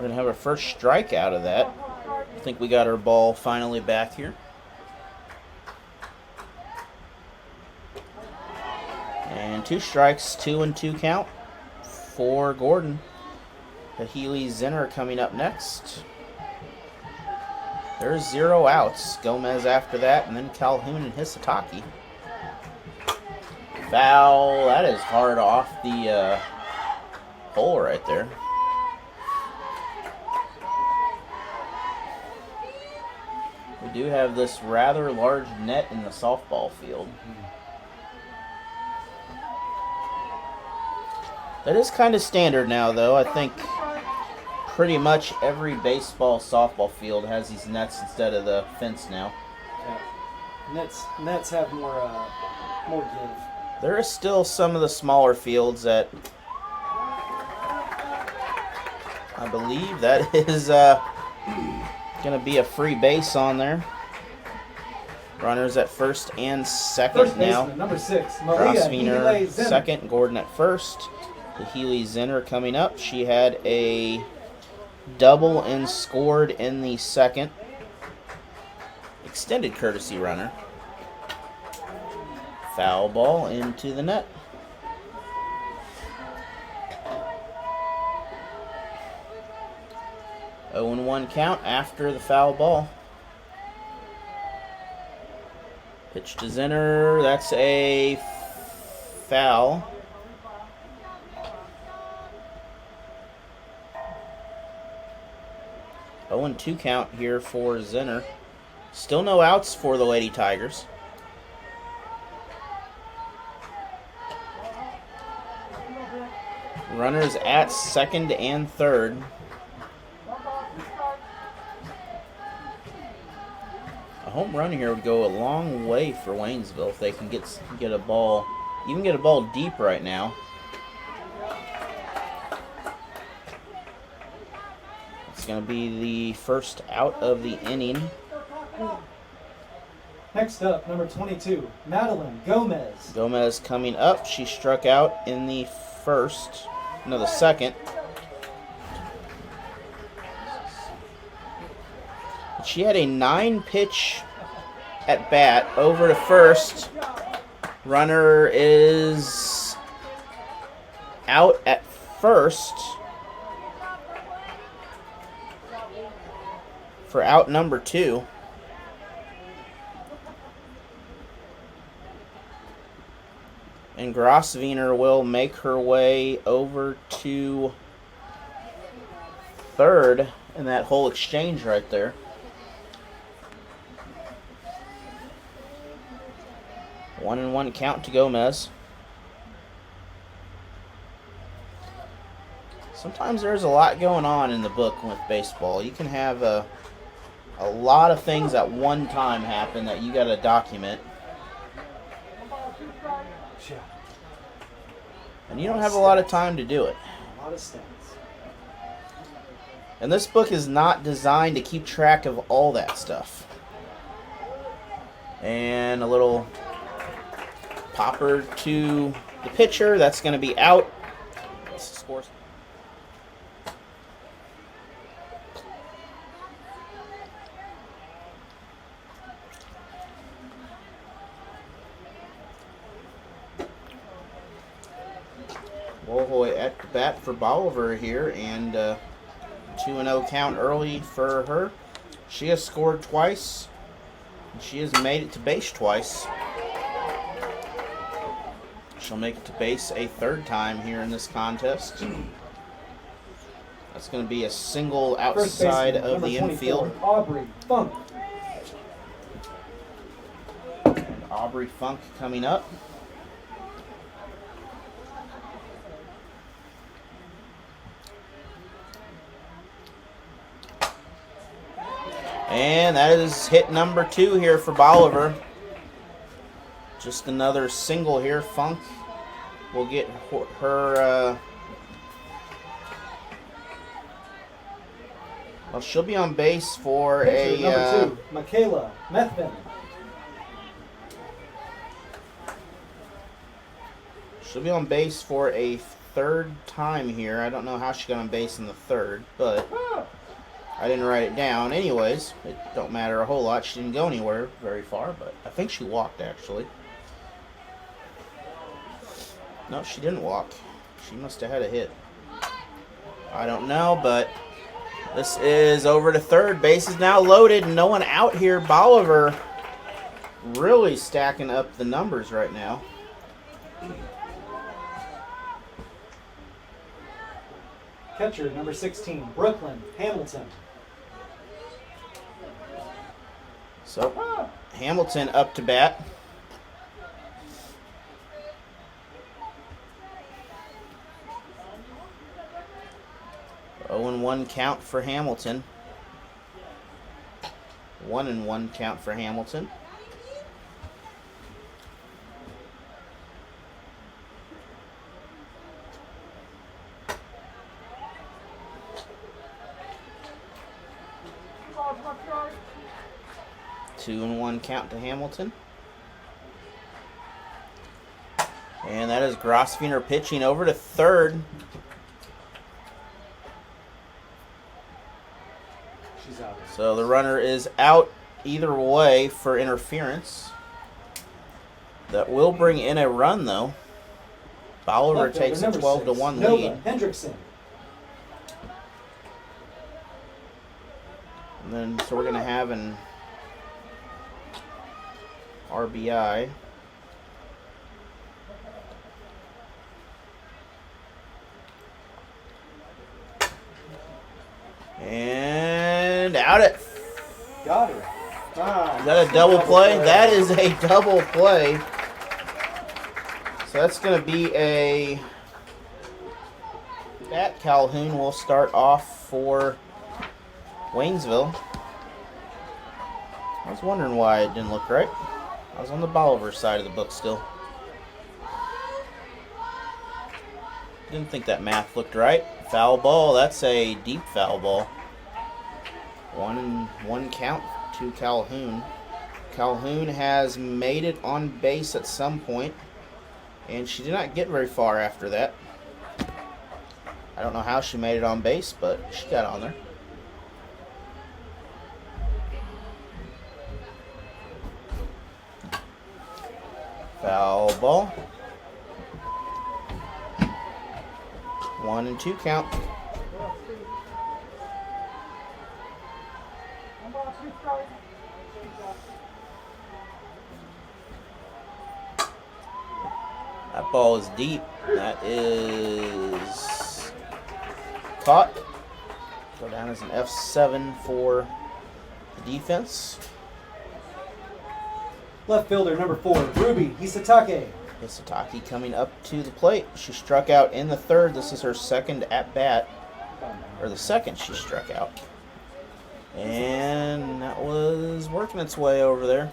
We're going to have our first strike out of that. I think we got our ball finally back here. And 2 strikes, 2-2 count for Gordon. Healy Zinner coming up next. There's 0 outs. Gomez after that, and then Calhoun and Hisataki. Foul. That is hard off the hole right there. We do have this rather large net in the softball field. That is kind of standard now, though. I think pretty much every baseball, softball field has these nets instead of the fence now. Yeah. Nets have more give. There is still some of the smaller fields that I believe that is going to be a free base on there. Runners at first and second First now. baseman, number 6, Maria Grosvenor Healy Zinner. second, Gordon at first. The Healy Zinner coming up. She had a double and scored in the second. Extended courtesy runner. Foul ball into the net. Oh and 1 count after the foul ball. Pitch to Zinner. That's a foul. Oh and 2 count here for Zinner. Still no outs for the Lady Tigers. Runners at second and third. A home run here would go a long way for Waynesville if they can get a ball, even get a ball deep right now. It's going to be the first out of the inning. Next up, number 22, Madeline Gomez. Gomez coming up. She struck out in the the second. She had a 9-pitch at bat over to first. Runner is out at first for out number 2. And Grosvenor will make her way over to third in that whole exchange right there. One and 1 count to Gomez. Sometimes there's a lot going on in the book with baseball. You can have a lot of things at one time happen that you got to document. And you don't have a lot of time to do it. A lot of stats. And this book is not designed to keep track of all that stuff. And a little popper to the pitcher. That's going to be out. Scores. Wohoy at the bat for Bolivar here, and 2-0 count early for her. She has scored twice, and she has made it to base twice. She'll make it to base a third time here in this contest. That's going to be a single outside of the infield. Aubrey Funk. And Aubrey Funk coming up. And that is hit number 2 here for Bolivar. Just another single here. Funk will get her... well, she'll be on base for Pitcher, number 2, Michaela Methvin. She'll be on base for a third time here. I don't know how she got on base in the third, but I didn't write it down. Anyways, it don't matter a whole lot. She didn't go anywhere very far, but I think she walked, actually. No, she didn't walk. She must have had a hit. I don't know, but this is over to third. Base is now loaded. No one out here. Bolivar really stacking up the numbers right now. Catcher, number 16, Brooklyn Hamilton. So, Hamilton up to bat. Oh and 1 count for Hamilton. 1-1 count for Hamilton. Oh, my God. 2-1 count to Hamilton. And that is Grosvenor pitching over to third. She's out. So the runner is out either way for interference. That will bring in a run, though. Bolivar Left fielder, takes a number 12-1 6, lead. Nova Hendrickson. And then, so we're going to have an RBI. And out it. Got her. Ah, Is that a double play? That is a double play. So that's going to be a bat. Calhoun will start off for Waynesville. I was wondering why it didn't look right. I was on the Bolivar side of the book still. Didn't think that math looked right. Foul ball. That's a deep foul ball. 1-1 count to Calhoun. Calhoun has made it on base at some point, and she did not get very far after that. I don't know how she made it on base, but she got on there. Foul ball. 1-2 count. That ball is deep. That is caught. Go down as an F7 for the defense. Left fielder, number 4, Ruby Hisatake. Hisatake coming up to the plate. She struck out in the third. This is her second at-bat, or the second she struck out. And that was working its way over there.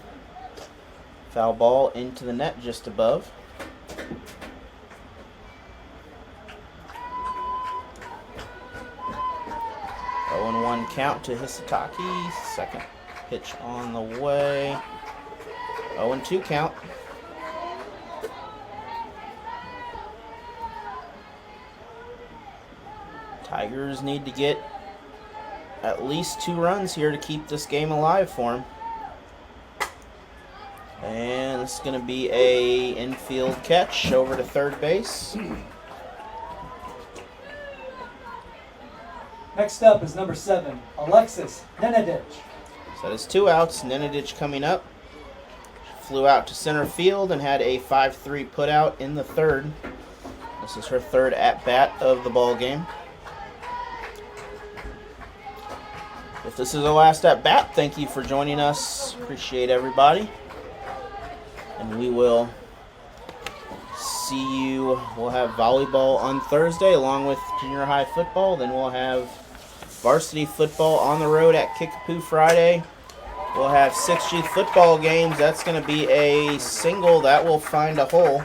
Foul ball into the net just above. Oh and 1 count to Hisatake. Second pitch on the way. 0-2 count. Tigers need to get at least 2 runs here to keep this game alive for them. And it's going to be a infield catch over to third base. Next up is number 7, Alexis Nenadic. So that is 2 outs. Nenadic coming up. Flew out to center field and had a 5-3 put out in the third. This is her third at-bat of the ball game. If this is the last at-bat, thank you for joining us. Appreciate everybody. And we will see you. We'll have volleyball on Thursday along with junior high football. Then we'll have varsity football on the road at Kickapoo Friday. We'll have 6G football games. That's going to be a single that will find a hole.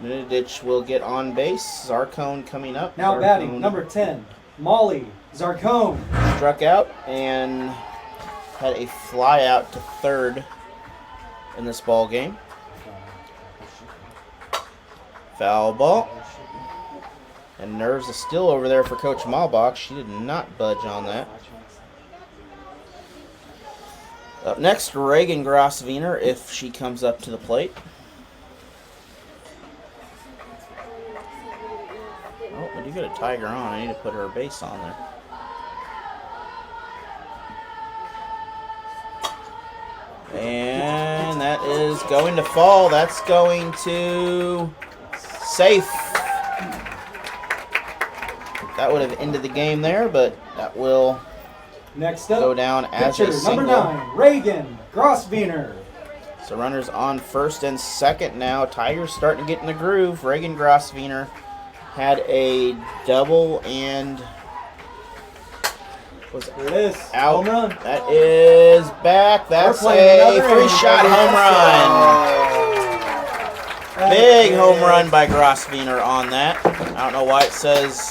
Nenadic will get on base. Zarcone coming up. Now Zarcone batting, number 10, Molly Zarcone. struck out and had a fly out to third in this ball game. Foul ball. And nerves is still over there for Coach Malbach. She did not budge on that. Up next, Reagan Grosswiener, if she comes up to the plate. Oh, we do get a Tiger on. I need to put her base on there. And that is going to fall. That's going to safe. That would have ended the game there, but that will Next up, go down as a pitcher single. number 9, Reagan Grosswiener. So runners on first and second now. Tigers starting to get in the groove. Reagan Grosswiener had a double and was Here it is. out. Home run. That is back. That's a three-shot home run. Big home run by Grosswiener on that. I don't know why it says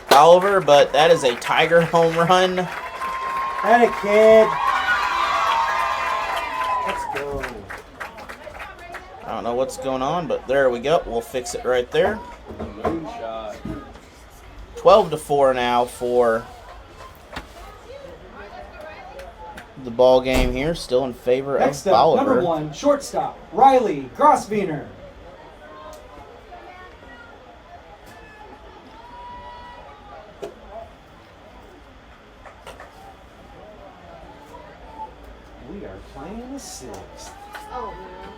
Bolivar, but that is a Tiger home run. And a kid. Let's go. I don't know what's going on, but there we go. We'll fix it right there. Moonshot. 12-4 now for the ball game here. Still in favor Next of up, Bolivar. number 1, shortstop, Riley Grosswiener. We are playing the 6th. Oh, no.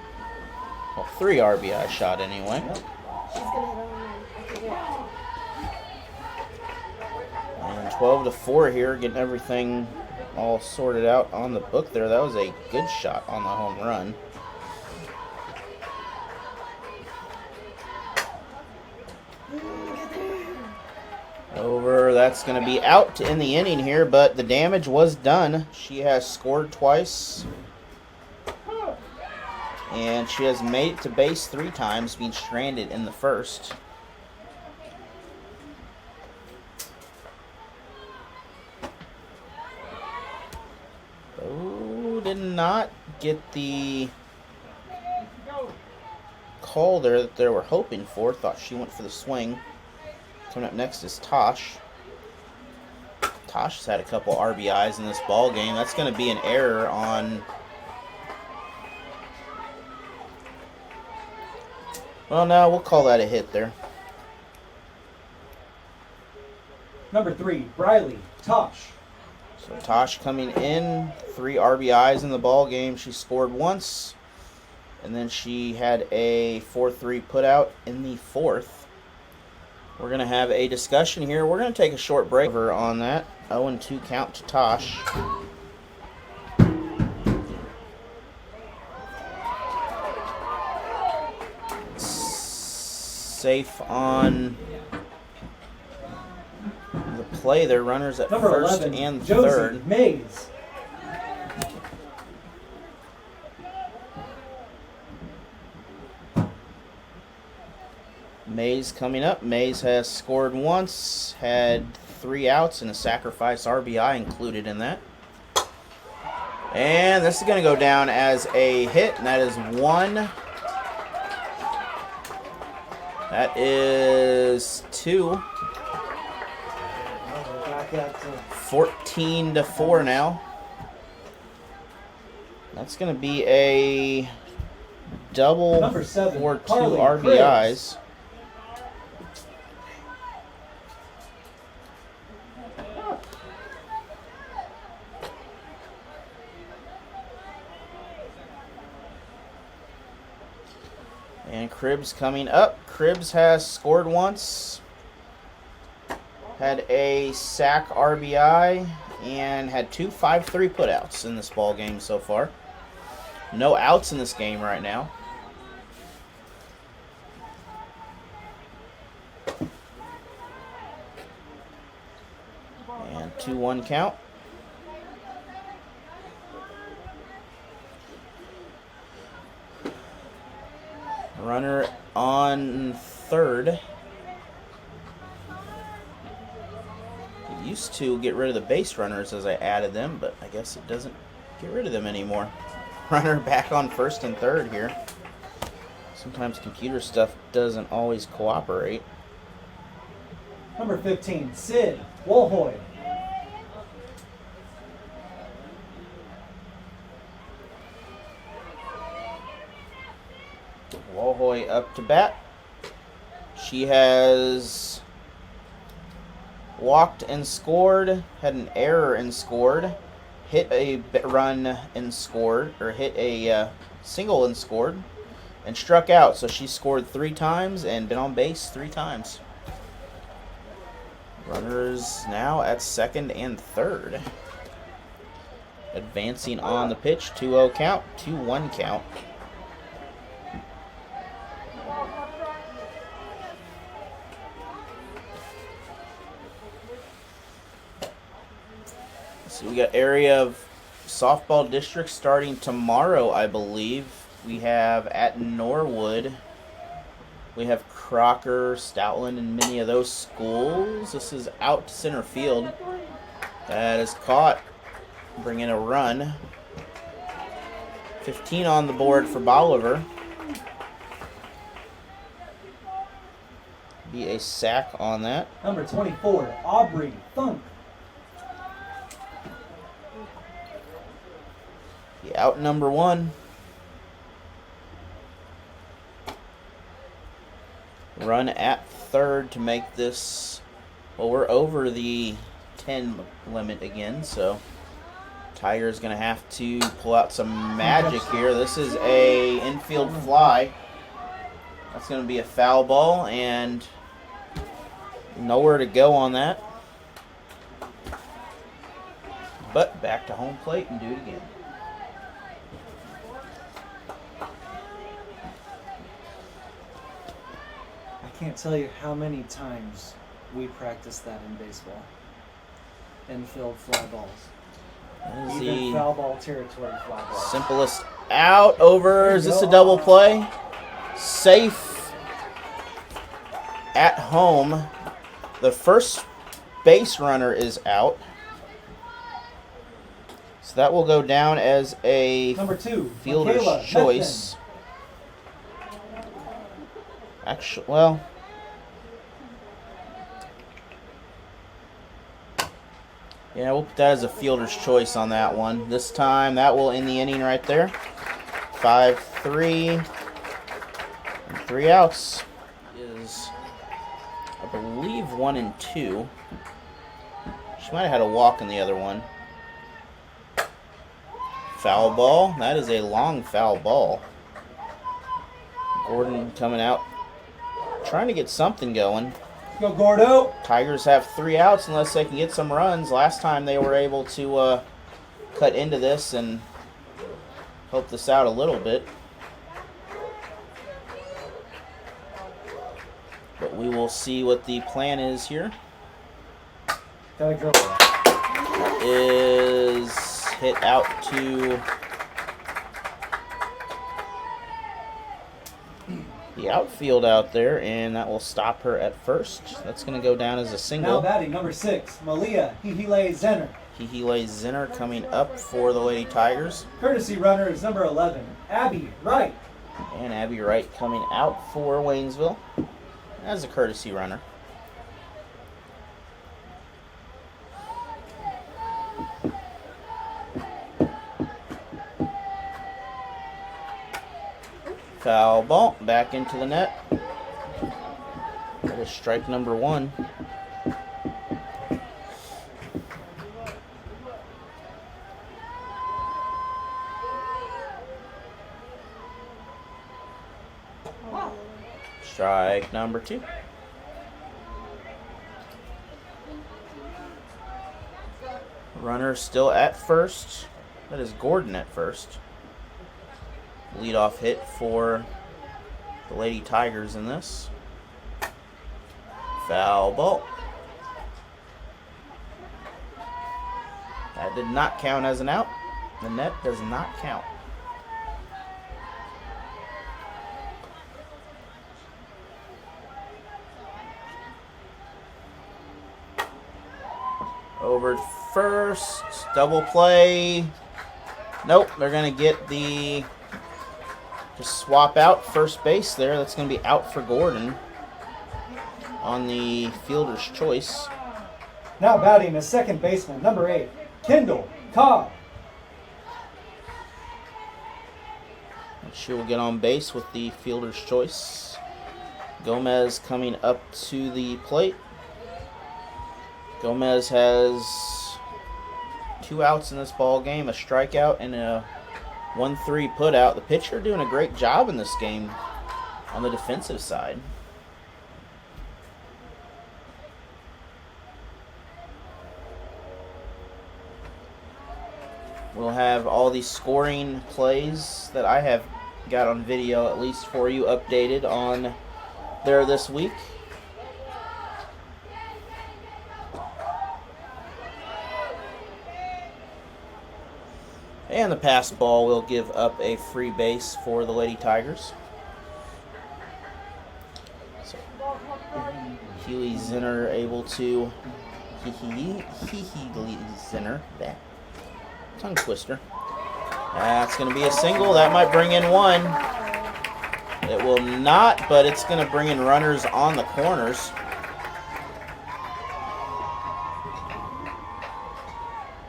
Well, 3 RBI shot anyway. Yep. She's going to hit a home run. I figured. And 12-4 here, getting everything all sorted out on the book there. That was a good shot on the home run. Over, that's going to be out in the inning here, but the damage was done. She has scored twice. And she has made it to base 3 times, being stranded in the first. Oh, did not get the call there that they were hoping for. Thought she went for the swing. Coming up next is Tosh. Tosh has had a couple RBIs in this ball game. That's going to be an error on... Well, no, we'll call that a hit there. Number 3, Riley Tosh. So Tosh coming in, 3 RBIs in the ball game. She scored once, and then she had a 4-3 putout in the 4th. We're going to have a discussion here. We're going to take a short break over on that. 0-2 count to Tosh. Safe on the play. Their runners at Number first 11, and Josie third. Mays. Mays coming up. Mays has scored once, had 3 outs, and a sacrifice RBI included in that. And this is going to go down as a hit, and that is 1. That is 2. 14-4 now. That's going to be a double Number 7, for 2 Carly RBIs. And Cribbs coming up. Cribbs has scored once, had a sack RBI, and had 2 5-3 putouts in this ball game so far. No outs in this game right now. And 2-1 count. Runner on third. It used to get rid of the base runners as I added them, but I guess it doesn't get rid of them anymore. Runner back on first and third here. Sometimes computer stuff doesn't always cooperate. Number 15, Sid Wolhoy. Wolhoy up to bat. She has walked and scored, had an error and scored, hit a run and scored, or hit a single and scored, and struck out. So she scored 3 times and been on base 3 times. Runners now at second and third. Advancing on the pitch, 2-0 count, 2-1 count. So we got area of softball district starting tomorrow, I believe. We have at Norwood. We have Crocker, Stoutland, and many of those schools. This is out to center field. That is caught. Bring in a run. 15 on the board for Bolivar. Be a sack on that. Number 24, Aubrey Funk. Be out number 1. Run at third to make this, well, we're over the 10 limit again, so Tiger's going to have to pull out some magic here. This is a infield fly. That's going to be a foul ball, and nowhere to go on that. But back to home plate and do it again. I can't tell you how many times we practiced that in baseball. Infield fly balls. That is Even the foul ball territory fly balls. simplest out over. Is this a double play? Safe at home. The first base runner is out. So that will go down as a Number 2, fielder's Michaela choice. Actually, well, yeah, we'll put that as a fielder's choice on that one. This time, that will end the inning right there. 5-3, and 3 outs. Is, I believe, 1 and 2. She might have had a walk in the other one. Foul ball. That is a long foul ball. Gordon coming out, trying to get something going. Go Gordo. Tigers have 3 outs unless they can get some runs. Last time they were able to cut into this and help this out a little bit. But we will see what the plan is here. Gotta go. That is hit out to the outfield out there, and that will stop her at first. That's going to go down as a Now single. batting, number 6, Malia Hihile Zenner. Hihile Zinner coming up for the Lady Tigers. Courtesy runner is number 11, Abby Wright. And Abby Wright coming out for Waynesville as a courtesy runner. Foul ball back into the net. That is strike number 1. Strike number 2. Runner still at first. That is Gordon at first. Leadoff hit for the Lady Tigers in this. Foul ball. That did not count as an out. The net does not count. Over first, double play. Nope, they're going to get the just swap out first base there. That's going to be out for Gordon on the fielder's choice. Now batting is second baseman, number 8, Kendall Cobb. She will get on base with the fielder's choice. Gomez coming up to the plate. Gomez has 2 outs in this ball game, a strikeout and a 1-3 putout. The pitcher doing a great job in this game on the defensive side. We'll have all the scoring plays that I have got on video, at least for you, updated on there this week. And the pass ball will give up a free base for the Lady Tigers. So, Healy Zinner able to Zinner that tongue twister. That's going to be a single. That might bring in one. It will not, but it's going to bring in runners on the corners.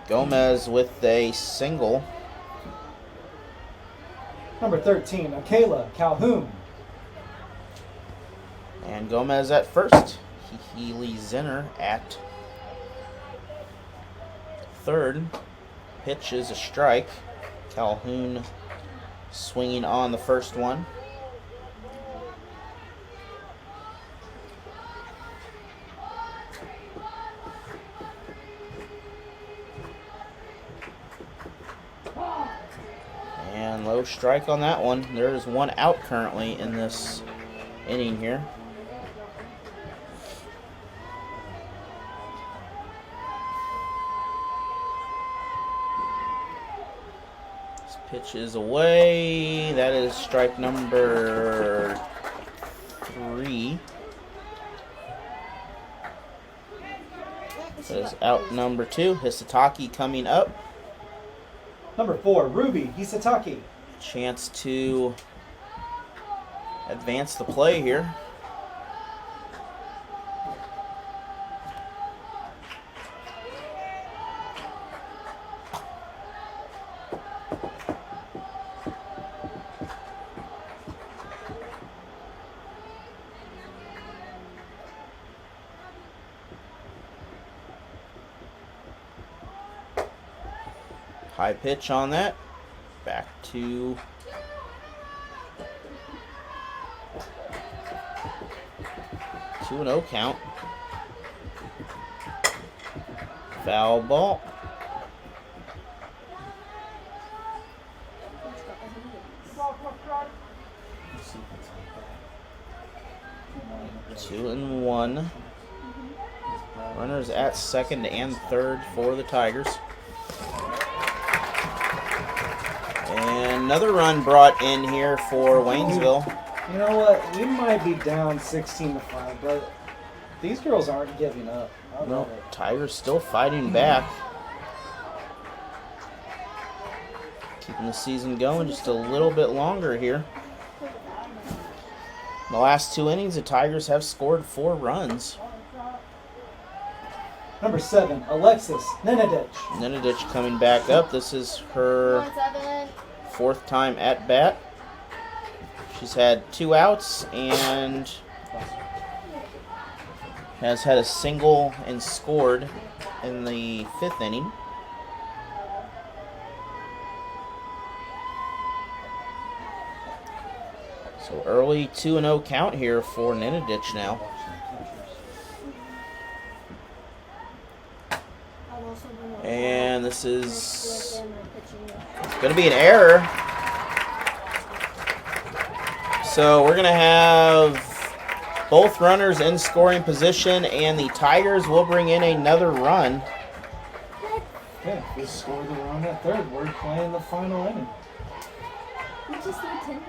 Gomez with a single. Number 13, Akela Calhoun. And Gomez at first. Healy Zinner at third. Pitch is a strike. Calhoun swinging on the first one. And low strike on that one. There is 1 out currently in this inning here. Pitch is away. That is strike number 3. That is out number 2. Hisataki coming up. Number 4, Ruby Hisataki. Chance to advance the play here. High pitch on that. Back to two and 0 count. Foul ball. Two and 1. Runners at second and third for the Tigers. And another run brought in here for Waynesville. You know what? We might be down 16-5, but these girls aren't giving up. I love it. Tigers still fighting back. Keeping the season going just a little bit longer here. In the last 2 innings, the Tigers have scored 4 runs. Number 7, Alexis Nenadic. Nenadic coming back up. This is her 4th time at bat. She's had 2 outs and has had a single and scored in the 5th inning. So early 2-0 count here for Nenadic now. And this is going to be an error. So we're going to have both runners in scoring position, and the Tigers will bring in another run. Okay, we scored the run at third. We're playing the final inning. We just need 10 more.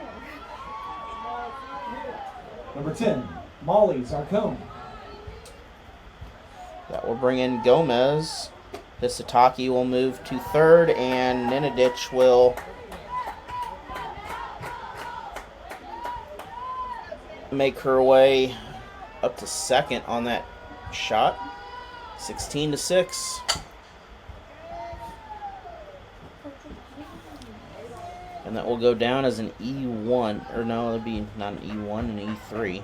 Number 10, Molly Zarcone. That will bring in Gomez. Hisataki will move to third, and Ninadich will make her way up to second on that shot. 16-6. And that will go down as an E1. Or no, it'll be not an E1, an E3.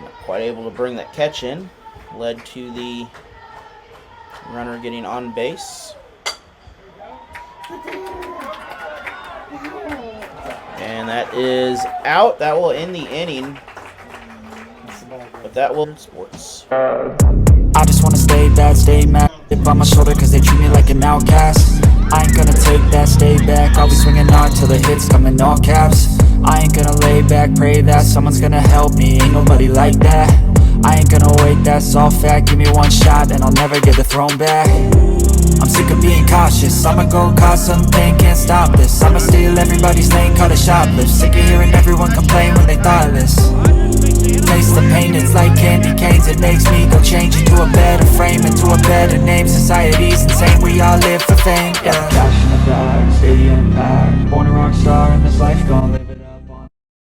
Not quite able to bring that catch in. Led to the runner getting on base. And that is out. That will end the inning. But that will sports. I just wanna stay bad, stay mad. Dip on my shoulder cause they treat me like an outcast. I ain't gonna take that, stay back. I'll be swinging hard till the hits come in all caps. I ain't gonna lay back, pray that someone's gonna help me. Ain't nobody like that. I ain't gonna wait, that's all fact. Give me one shot and I'll never get the throne back. I'm sick of being cautious. I'ma go cause something, can't stop this. I'ma steal everybody's lane, call it shoplift. Sick of hearing everyone complain when they thoughtless. Taste the pain, it's like candy canes. It makes me go change into a better frame, into a better name. Society's insane, we all live for fame, yeah.